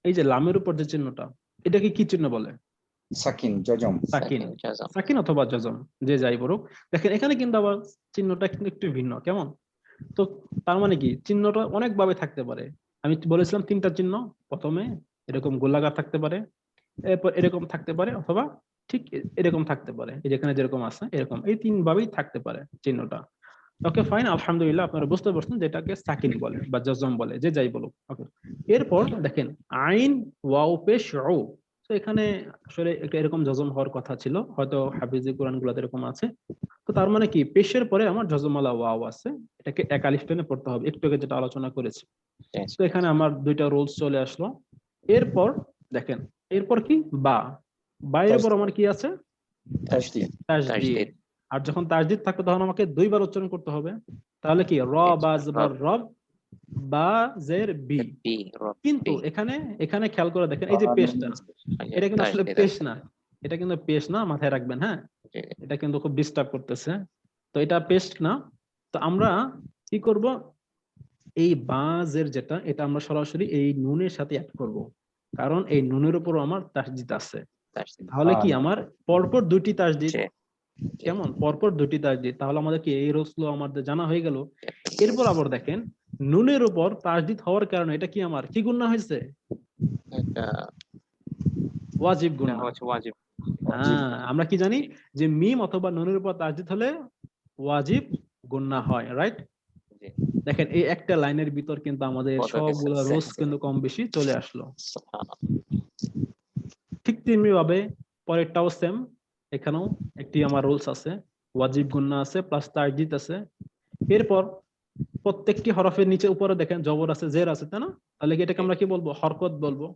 এই যে লামের উপর যে চিহ্নটা, এটাকে কি চিহ্ন বলে? সাকিন, জজম। সাকিন, জাযাম। সাকিন অথবা জজম, যে যাই বলুক। দেখেন এখানে কিন্তু আবার চিহ্নটা কিন্তু একটু ভিন্ন, কেমন? তো তার মানে কি চিহ্নটা অনেক ভাবে থাকতে পারে। আমি বলেছিলাম তিনটা চিহ্ন, প্রথমে এরকম গোলাকার থাকতে পারে, এরপর এরকম থাকতে পারে, অথবা ঠিক এরকম থাকতে পারে, এই যেখানে যেরকম আছে এরকম, এই তিন ভাবেই থাকতে পারে চিহ্নটা। ওকে ফাইন, আলহামদুলিল্লাহ আপনারা বুঝতে পারছেন যেটাকে সাকিন বলে বা জজম বলে, যে যাই বলুক। ওকে, এরপর দেখেন আইন ওয়াও পেশ ও, তো এখানে আসলে একটা এরকম জজম হওয়ার কথা ছিল, হয়তো হাফিজি কোরআন গুলাতে এরকম আছে। তো তার মানে কি পেশের পরে আমার জজমালা ওয়াও আছে, এটাকে এক আলিফ টেনে পড়তে হবে, একটু আগে যেটা আলোচনা করেছি। তো এখানে আমার দুইটা রুলস চলে আসলো। এরপর দেখেন, এরপর কি বা, বাইরের পর আমার কি আছে? তাসদীদ। তাসদীদ। আর যখন তাসদীদ থাকবে তখন আমাকে দুইবার উচ্চারণ করতে হবে। তাহলে কি র বা জবর রব, বা জের বি। কিন্তু এখানে এখানে খেয়াল করে দেখেন এই যে পেশটা, এটা কিন্তু আসলে পেশ না, এটা কিন্তু পেশ না, মাথায় রাখবেন। হ্যাঁ, এটা কিন্তু খুব ডিস্টার্ব করতেছে, তো এটা পেস্ট না। তো আমরা কি করব, এই বাজের যেটা, এটা আমরা সরাসরি এই নুনের সাথে অ্যাড করব, কারণ এই নুনের উপর আমার তাসদীদ আছে। তাহলে কি আমার পরপর দুইটি তাসদীদ, কেমন পরপর দুটি তাসদিদ, তাহলে আমাদের কি এই রোজগুলো আমাদের জানা হয়ে গেল। এরপর আবার দেখেন নুনের উপর তাসদিদ হওয়ার কারণে এটা কি আমার কি গুণা হয়েছে? এটা ওয়াজিব এটা গুণা। হচ্ছে ওয়াজিব। আমরা কি জানি জি, যে মিম অথবা নুনের উপর তাসদিদ হলে ওয়াজিব গুণা হয়, রাইট? জি। দেখেন এই একটা লাইনের ভিতর কিন্তু আমাদের কত কিছু সবগুলো আছে। রোজ কিন্তু কম বেশি চলে আসলো। সুবহানাল্লাহ। ঠিক তেমনি ভাবে পরেরটাও সেম, এখানেও একটি আমার রুলস আছে, ওয়াজিব গুন্না আছে প্লাস তাসদিদ আছে। এরপর প্রত্যেকটি হরফের নিচে উপরে দেখেন জবর আছে, জের আছে, তাই না? তাহলে কি এটাকে আমরা কি বলবো? হরকত বলবো।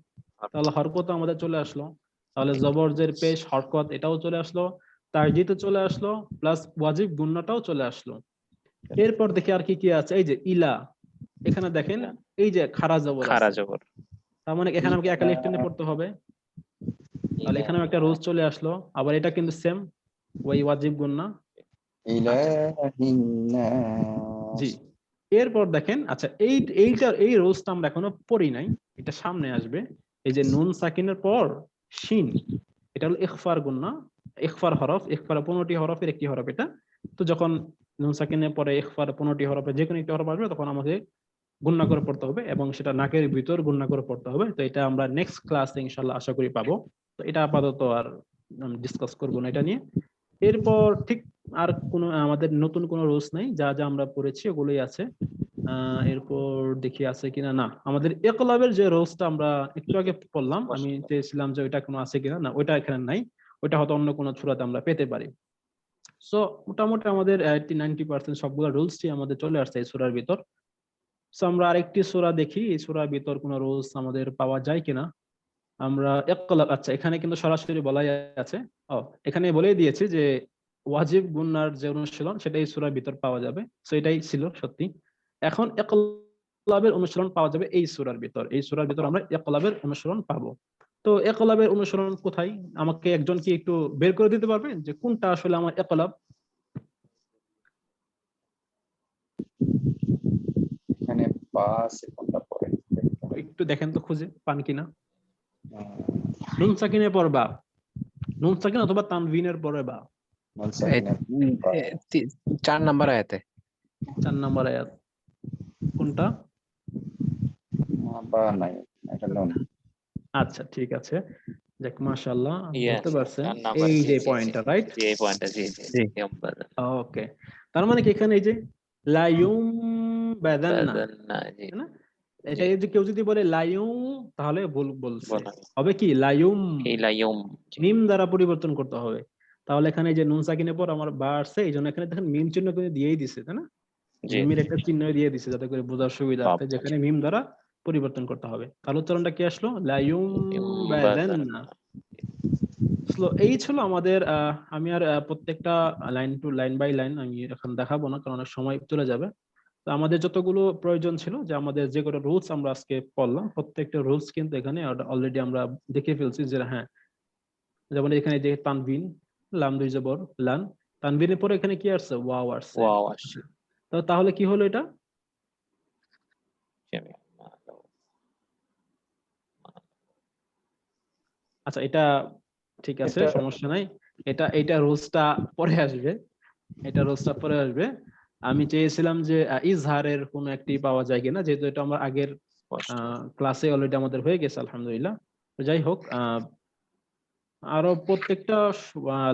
তাহলে হরকত আমাদের চলে আসলো, তাহলে জবর জের পেশ হরকত এটাও চলে আসলো, তাসদিদও চলে আসলো, প্লাস ওয়াজিব গুন্নাটাও চলে আসলো। এরপর দেখি আর কি কি আছে, এই যে ইলা, এখানে দেখেন এই যে খারা জবর খারা আছে, জবর। তার মানে এখানে আমাকে একালিফ টেনে পড়তে হবে। তাহলে এখানেও একটা রোজ চলে আসলো, আবার এটা কিন্তু সেম ওই ওয়াজিব গুন্না। জি। এরপর দেখেন, আচ্ছা এই রোজটা আমরা এখনো পড়ি নাই, এটা সামনে আসবে। এই যে নুন সাকিনের পর শিন, এটা হলো ইখফার গুন্না, ইখফার হরফ, ইখফার 15টি হরফের একটি হরফ এটা। তো যখন নুন সাকিনের পরে ইখফার 15টি হরফের যে কোনো একটি হরফ আসবে তখন আমাদের গুণনা করে পড়তে হবে এবং সেটা নাকের ভিতর গুণনা করে পড়তে হবে। তো এটা আমরা নেক্সট ক্লাসে ইনশাল্লাহ আশা করি পাবো। তো এটা আপাতত আর ডিসকাস করবো না এটা নিয়ে। এরপর ঠিক আর কোনো আমাদের নতুন কোনো রুলস নাই, যা যা আমরা পড়েছি ওগুলোই আছে। এরপর দেখি আছে কিনা, না আমাদের ইকলাবের যে রুলসটা আমরা একটু আগে পড়লাম, আমি চেয়েছিলাম যে ওইটা কোনো আছে কিনা, না ওইটা এখানে নাই, ওইটা হয়তো অন্য কোনো সূরাতে আমরা পেতে পারি। সো মোটামুটি আমাদের 90% সবগুলো রুলসই আমাদের চলে আসছে এই সূরার ভিতর। সো আমরা আরেকটি সূরা দেখি, এই সূরার ভিতর কোনো রুলস আমাদের পাওয়া যায় কিনা। আমরা ইকলাব, আচ্ছা এখানে কিন্তু সরাসরি বলাই আছে, এখানে বলেই দিয়েছি যে ওয়াজিব গুন্নার যে অনুশীলন সেটা এই সূরার ভিতর পাওয়া যাবে। সো এটাই ছিল সত্যি। এখন ইকলাবের অনুশীলন পাওয়া যাবে এই সূরার ভিতর, এই সূরার ভিতর আমরা ইকলাবের অনুশীলন পাবো। তো ইকলাবের অনুশীলন কোথায়, আমাকে একজন কি একটু বের করে দিতে পারবেন যে কোনটা আসলে আমার ইকলাব? এখানে পাস কোনটা পড়ে একটু দেখেন তো খুঁজে পান কিনা। নুন সাকিনের পর বা, নুন সাকিন অথবা তানভিনের পরে বা। 4 নাম্বার আয়াতে। 4 নম্বর আয়াত কোনটা? বা নাই, এটা নুন। আচ্ছা ঠিক আছে, দেখ মাশাআল্লাহ Yes, বলতে পারছেন, 4 নাম্বার। এই জি, যে জি, পয়েন্টটা, জি। রাইট? জি, এই পয়েন্টটা, জি, জি, জি। ওকে, তার মানে কি এখানে এই যে লায়ুম বাদান্না, বাদান্না, জি, তাই না? এটা জি। এই যে কেউ যদি বলে লায়ুম তাহলে ভুল বলছে, বলা হবে কি লায়ুম, ইলাইয়ুম। জি, মিম দ্বারা পরিবর্তন করতে হবে। তাহলে এখানে এই যে নুন সাকিনের পর আমার বা আসছে, এই জন্য এখানে দেখেন মিম চিহ্ন করে দিয়েই দিছে, তাই না? জি। মিমের একটা চিহ্ন দিয়ে দিছে যাতে করে বোঝার সুবিধার্থে, বাবা, যেখানে মিম দ্বারা পরিবর্তন করতে হবে। তাহলে উচ্চারণটা কি আসলো? লায়ুম বাদান্না। বাদান্না। এই ছিল আমাদের আমি আর প্রত্যেকটা line to line by line আমি এখন দেখাবো না, কারণ অনেক সময় চলে যাবে। তো আমাদের যতগুলো প্রয়োজন ছিল, যে আমাদের যে কটা রুলস আমরা আজকে পড়লাম, প্রত্যেকটা রুলস কিন্তু এখানে অলরেডি আমরা দেখে ফেলছি। যে হ্যাঁ, যেমন এখানে যে তানভিন, লাম দুই জবর লান, তানভিনের পরে এখানে কি আসছে? ওয়াও আসছে। ওয়াও আসছে। তো তাহলে কি হলো এটা? আচ্ছা এটা ঠিক আছে, এটা সমস্যা নাই। এটা রুলসটা পরে আসবে, এটা রোজটা পরে আসবে। আমি চেয়েছিলাম যে ইজহারের কোন একটি পাওয়া যায় কিনা, যেহেতু এটা আমার আগের স্পষ্ট। ক্লাসে অলরেডি আমাদের হয়ে গেছে আলহামদুলিল্লাহ। তো যাই হোক, আরো প্রত্যেকটা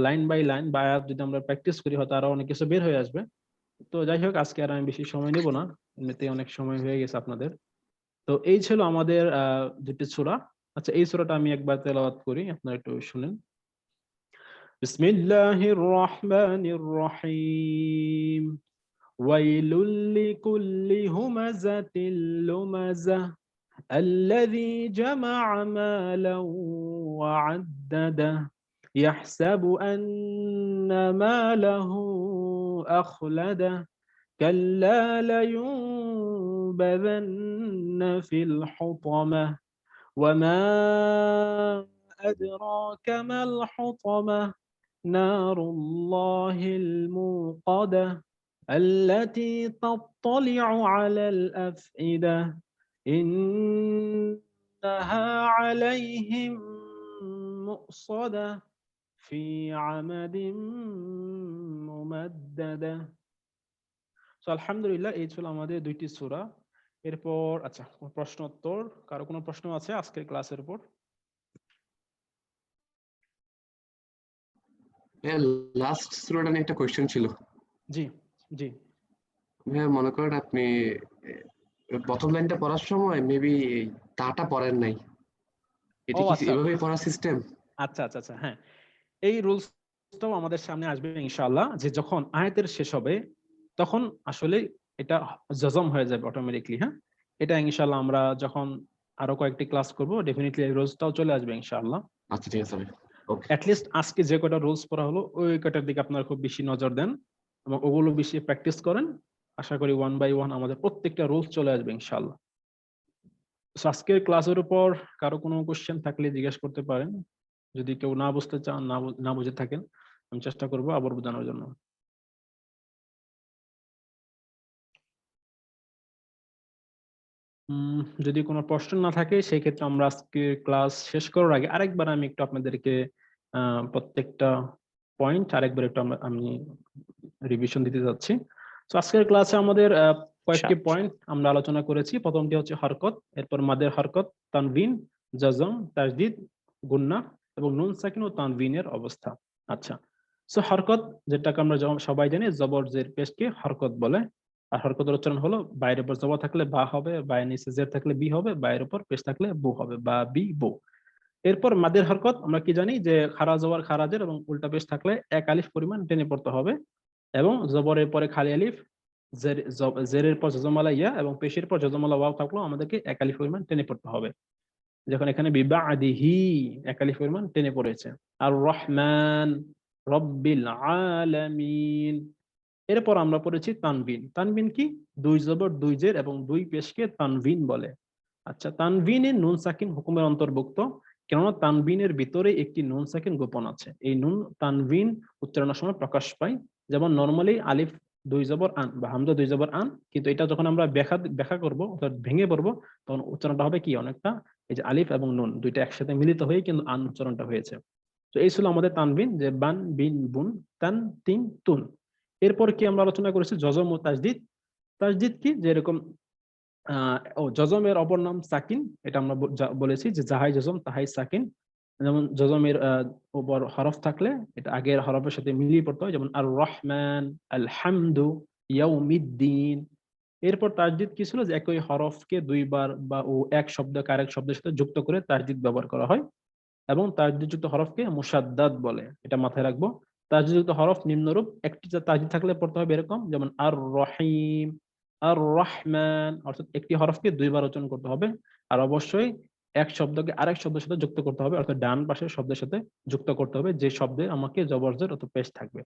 লাইন বাই লাইন বা আয়াত যদি আমরা প্র্যাকটিস করি হয়তো আরো অনেক কিছু বের হয়ে আসবে। তো যাই হোক, আজকে আর আমি বেশি সময় নিব না, এমনিতেই অনেক সময় হয়ে গেছে আপনাদের। তো এই ছিল আমাদের দুটি সূরা। আচ্ছা এই সূরাটা আমি একবার তেলাওয়াত করি, আপনারা একটু শুনেন। বিসমিল্লাহির রহমানির রহিম। ويل لكل همزة لمزة الذي جمع مالا وعدده يحسب أن ماله أخلده كلا لينبذن في الحطمة وما أدراك ما الحطمة نار الله الموقدة التي تطلع على الأفئدة إنها عليهم مؤصدة ফি আমাদিম মুমাদ্দাদা। সো আলহামদুলিল্লাহ, এই ছিল আমাদের 2টি সূরা। এরপর আচ্ছা, প্রশ্ন উত্তর, কারো কোনো প্রশ্ন আছে আজকের ক্লাসের উপর? ভাইয়া লাস্ট সূরাটা নিয়ে একটা কোয়েশ্চেন ছিল। জি জি। ভাইয়া মনে করেন আপনি প্রথম লাইনটা পড়ার সময় মেবি তাটা পড়েন নাই, এটা ও কি আচ্ছা এভাবেই পড়ার সিস্টেম? আচ্ছা আচ্ছা আচ্ছা, হ্যাঁ, এই রুলসটাও আমাদের সামনে আসবে ইনশাআল্লাহ, যে যখন আয়াতের শেষ হবে তখন আসলে এটা জজম হয়ে যাবে অটোমেটিকলি। হ্যাঁ, এটা ইনশাআল্লাহ আমরা যখন আরো কয়েকটি ক্লাস করব ডেফিনেটলি এই রুলসটাও চলে আসবে ইনশাআল্লাহ। আচ্ছা ঠিক আছে ভাই, ওকে। অ্যাটলিস্ট আজকে যে কটা রুলস পড়া হলো ওই কটার দিকে আপনারা খুব বেশি নজর দেন এবং ওগুলো বেশি প্র্যাকটিস করেন। আশা করি 1 বাই 1 আমাদের প্রত্যেকটা রুলস চলে আসবে ইনশাআল্লাহ। So, আজকের ক্লাসের উপর কারো কোনো কোশ্চেন থাকলে জিজ্ঞেস করতে পারেন। যদি কেউ না বুঝতে চান, না বুঝে থাকেন, আমি চেষ্টা করব আবার বোঝানোর জন্য। যদি কোনো প্রশ্ন না থাকে সেই ক্ষেত্রে আমরা আজকে ক্লাস শেষ করার আগে আরেকবার আমি একটু আপনাদেরকে প্রত্যেকটা পয়েন্ট আরেকবার একটু আমি রিভিশন দিতে যাচ্ছি। তো আজকের ক্লাসে আমাদের কয়েকটি পয়েন্ট আমরা আলোচনা করেছি। প্রথমটি হচ্ছে হরকত, এরপর মাদের হরকত, তানবিন, জাজম, তাজদিদ, গুন্না এবং নুন সাকিন ও তানবিনের অবস্থা। আচ্ছা, সো হরকত, যেটাকে আমরা সবাই জানি জবর জের পেশকে হরকত বলে। আর হরকতের উচ্চারণ হলো বাইরের উপর জবর থাকলে বা হবে, বাইরের নিচে জের থাকলে বি হবে, বাইরের উপর পেশ থাকলে বু হবে, বা বি বু। এরপর মাদের হরকত আমরা কি জানি যে খারা জবর খারাজের এবং উল্টা পেশ থাকলে এক আলিফ পরিমাণ টেনে পড়তে হবে, এবং জবরের পরে খালি আলিফ, জেরের পর জজমালা ইয়া এবং পেশের পর জজমালা ওয়াও থাকলেও আমাদেরকে এক আলিফ পরিমাণ টেনে পড়তে হবে। যখন এখানে বিবাদিহি এক আলিফ পরিমাণ টেনে পড়েছে। আর রহমান, রব্বিল আলামিন। এরপর আমরা পড়েছি তানবিন। তানবিন কি? 2 জবর 2 জের এবং 2 পেশকে তানবিন বলে। আচ্ছা, তানবিনের নুন সাকিন হুকুমের অন্তর্ভুক্ত, কেননা তানবিনের ভিতরে একটি নুন সাকিন গোপন আছে। এই নুন তানবিন উচ্চারণের সময় প্রকাশ পায়। যেমন নরমালি আলিফ 2 জবর আন বা হামজা 2 জবর আন, কিন্তু এটা যখন আমরা ব্যাখ্যা করব অর্থাৎ ভেঙে পড়বো তখন উচ্চারণটা হবে কি অনেকটা এই যে আলিফ এবং নুন দুইটা একসাথে মিলিত হয়ে কিন্তু আন উচ্চারণটা হয়েছে। তো এই ছিল আমাদের তানবিন, যে বান বিন বুন তান তিন তুন। এরপর কি আমরা আলোচনা করেছি জজম ও তাজদিদ। তাজদিদ কি? যেরকম জজমের অপর নাম সাকিন, এটা আমরা বলেছি যে যাহাই জজম তাহাই সাকিন। যেমন জজমের উপর হরফ থাকলে এটা আগের হরফের সাথে মিলিয়ে পড়তে হয়, যেমন আর রহমান, আল হামদু, ইয়াউমিদ্দিন। এরপর তাজদিদ কি ছিল? যে একই হরফকে দুইবার বা ও এক শব্দকে আরেক শব্দের সাথে যুক্ত করে তাজদিদ ব্যবহার করা হয়, এবং তাজদিদযুক্ত হরফকে মুসাদ্দাদ বলে, এটা মাথায় রাখবো। তাজদিদযুক্ত হরফ নিম্নরূপ, একটি তাজদিদ থাকলে পড়তে হবে এরকম, যেমন আর রহিম, আর রহমান, অর্থাৎ একটি হরফকে দুইবার উচ্চারণ করতে হবে। আর অবশ্যই এক শব্দকে আরেক শব্দের সাথে যুক্ত করতে হবে, অর্থাৎ ডান পাশের শব্দের সাথে যুক্ত করতে হবে যে শব্দে আমাকে জবরজের অথবা পেশ থাকবে।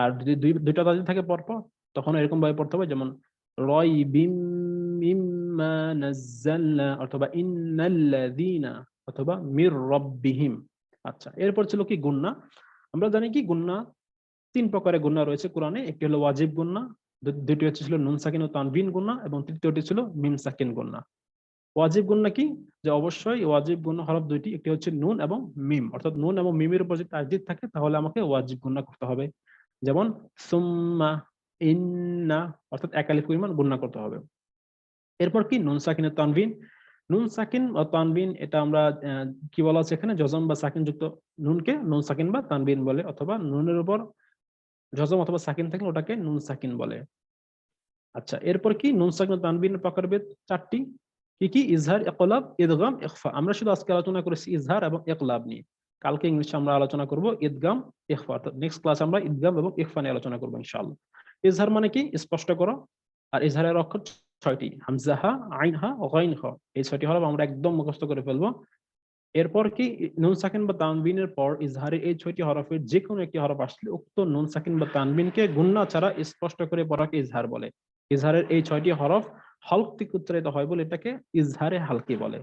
আর যদি দুইটা তাজদিদ থাকে পরপর, তখন এরকম ভাবে পড়তে হবে, যেমন রাইবিম মিম্মা নাযালনা অথবা ইন্নাল্লাযীনা অথবা মির রব্বিহিম। আচ্ছা, এরপর ছিল কি গুন্না। আমরা জানি কি গুন্না 3 প্রকারের গুন্না রয়েছে কোরআনে। একটি হলো ওয়াজিব গুন্না, দুটি হচ্ছে ছিল নুন সাকিন ও তানবিন গুন্না, এবং তৃতীয়টি ছিল মিম সাকিন গুন্না। ওয়াজিব গুন্না কি? যে অবশ্যই ওয়াজিব গুন্না হরফ দুইটি, একটি হচ্ছে নুন এবং মিম, অর্থাৎ নুন এবং মিমের উপর যদি তাজদিদ থাকে তাহলে আমাকে ওয়াজিব গুন্না করতে হবে। যেমন সুম্মা, ইন্না, অর্থাৎ এক আলিফ পরিমাণ গুন্না করতে হবে। এরপর কি নুন সাকিন ও তানবিন। নুন সাকিন ও তানবিন এটা আমরা কি বলা আছে এখানে, জজম বা সাকিন যুক্ত নুনকে নুন সাকিন বা তানবিন বলে, অথবা নুনের উপর জজম অথবা সাকিন থাকলে ওটাকে নুন সাকিন বলে। আচ্ছা, এরপর কি নুন সাকিন ও তানবিনের প্রকারভেদ 4টি। কি কি? ইজহার, ইকলাব, ইদগাম, ইখফা। আমরা শুধু আজকে আলোচনা করেছি ইজহার এবং ইকলাব নিয়ে। কালকে ইংলিশে আমরা আলোচনা করব ইদগাম, ইখফা। অর্থাৎ নেক্সট ক্লাসে আমরা ইদগাম এবং ইখফা নিয়ে আলোচনা করব ইনশাআল্লাহ। ইজহার মানে কি? স্পষ্ট করো। আর ইজহারের অক্ষর 6টি, হামজাহা, আইনহা, গাইনহা। এই 6টি হরফ আমরা একদম মুখস্থ করে ফেলবো। এরপর কি নুন সাকিন বা তানবিনের পর ইজহারের এই 6টি হরফের যে কোনো একটি হরফ আসলে উক্ত নুন সাকিন বা তানবিনকে গুন্না ছাড়া স্পষ্ট করে পড়াকে ইজহার বলে। ইজহারের এই 6টি হরফ হলক থেকে উচ্চারিত হয় বলে এটাকে ইজহারে হালকি বলে।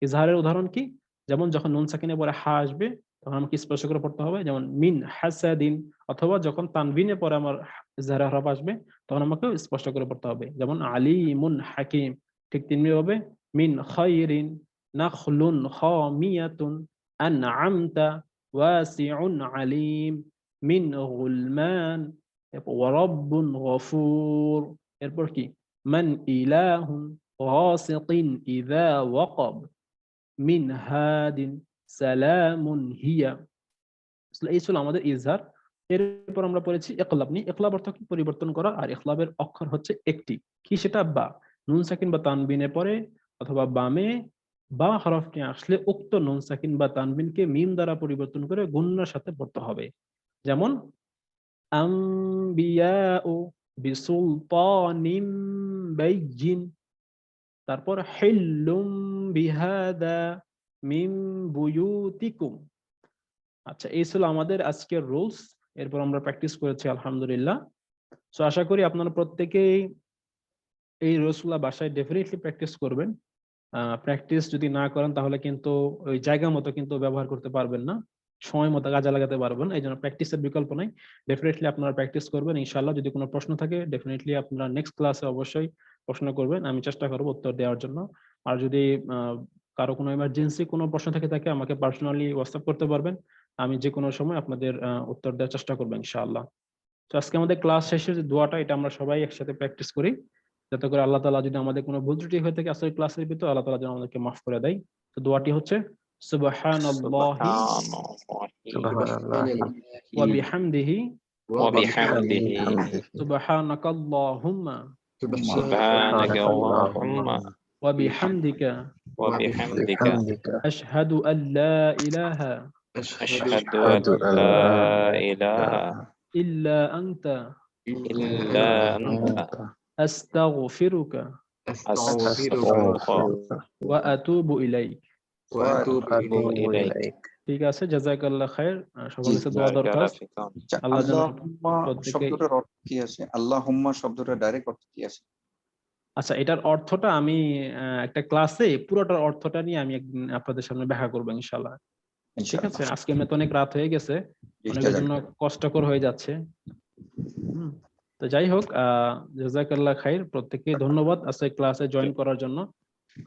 ইজহারের উদাহরণ কি? যেমন যখন নুন সাকিনের পরে হা আসবে তখন আমাকে স্পষ্ট করে পড়তে হবে, যেমন মিন হাসাদিন। অথবা যখন তানবিনের পরে আমার ইজহারের হরফ আসবে তখন আমাকে স্পষ্ট করে পড়তে হবে, যেমন আলিমুন হাকিম। ঠিক তেমনিভাবে মিন খায়রিন, নাখলুন খামিয়াতুন, আনআমতা, ওয়াসিউন আলিম, মিন গুলমান, ওয়া রাব্বুন গফুর। এরপর কি? মান ইলাহুন গাসিকিন ইযা ওয়াকাব, মিন হাদিন সালামুন হিয়া। এই ছিল আমাদের ইজহার। এরপর আমরা পড়েছি ইকলাব নিয়ে। ইকলাব অর্থ কি? পরিবর্তন করা। আর ইকলাবের অক্ষর হচ্ছে একটি, কি সেটা? বা। নুন সাকিন বা তানবিনের পরে অথবা বামে বা হরফটি আসলে উক্ত নুন সাকিন বা তানবিনকে মিম দ্বারা পরিবর্তন করে গুণনার সাথে পড়তে হবে। যেমন আম্বিয়াউ বিসুলতানিম বাইয়িন, তারপর হিল্লুম বিহাদা মিন বুয়ুতিকুম। আচ্ছা, এই ছিল আমাদের আজকের রুলস। এরপর আমরা প্র্যাকটিস করেছি আলহামদুলিল্লাহ। সো আশা করি আপনারা প্রত্যেকেই এই রুলসগুলো বাসায় ডেফিনেটলি প্র্যাকটিস করবেন। প্র্যাকটিস যদি না করেন তাহলে কিন্তু ওই জায়গা মতো কিন্তু ব্যবহার করতে পারবেন না, সময় মতো কাজে লাগাতে পারবেন না। এই জন্য প্র্যাকটিসের বিকল্প নাই। ডেফিনেটলি আপনারা প্র্যাকটিস করবেন ইনশাআল্লাহ। যদি কোনো প্রশ্ন থাকে ডেফিনেটলি আপনারা নেক্সট ক্লাসে অবশ্যই প্রশ্ন করবেন, আমি চেষ্টা করব উত্তর দেওয়ার জন্য। আর যদি কারো কোনো ইমার্জেন্সি কোনো প্রশ্ন থেকে থাকে আমাকে পার্সোনালি হোয়াটসঅ্যাপ করতে পারবেন, আমি যে কোনো সময় আপনাদের উত্তর দেওয়ার চেষ্টা করবো ইনশাআল্লাহ। তো আজকে আমাদের ক্লাস শেষের যে দোয়াটা, এটা আমরা সবাই একসাথে প্র্যাকটিস করি, যাতে করে আল্লাহ তাআলা যদি আমাদের কোনো ভুল ত্রুটি হয়ে থাকে আসলে ক্লাসের ভিতর, আল্লাহ তাআলা যেন আমাদেরকে মাফ করে দেয়। তো দোয়াটি হচ্ছে সুবহানাল্লাহি ওয়া বিহামদিহি সুবহানাকাল্লাহুম্মা ওয়া বিহামদিকা আশহাদু আল্লা ইলাহা ইল্লা আনতা আস্তাগফিরুকা ওয়া আতুবু ইলাইক। ঠিক আছে, জাযাকাল্লাহ খায়ের। সকলের কাছে দোয়া দরকার। আল্লাহ যেন প্রত্যেককে। শব্দটার অর্থ কি আছে? আল্লাহুম্মা শব্দটার ডাইরেক্ট অর্থ কি আছে? আচ্ছা, এটার অর্থটা আমি একটা ক্লাসে পুরোটার অর্থটা নিয়ে আমি একদিন আপনাদের সামনে ব্যাখ্যা করবো ইনশাআল্লাহ। ঠিক আছে, আজকে এমনিতে অনেক রাত হয়ে গেছে, অনেকের জন্য কষ্টকর হয়ে যাচ্ছে। তো যাই হোক, জাযাকাল্লাহ খাইর। প্রত্যেককে ধন্যবাদ আজকে ক্লাসে জয়েন করার জন্য।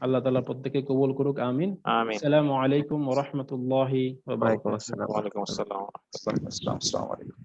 আল্লাহ তাআলা প্রত্যেককে কবুল করুক, আমিন। আসসালামু আলাইকুম ওয়া রাহমাতুল্লাহি ওয়া বারাকাতুহু। ওয়ালাইকুম আসসালাম। আসসালামু আলাইকুম।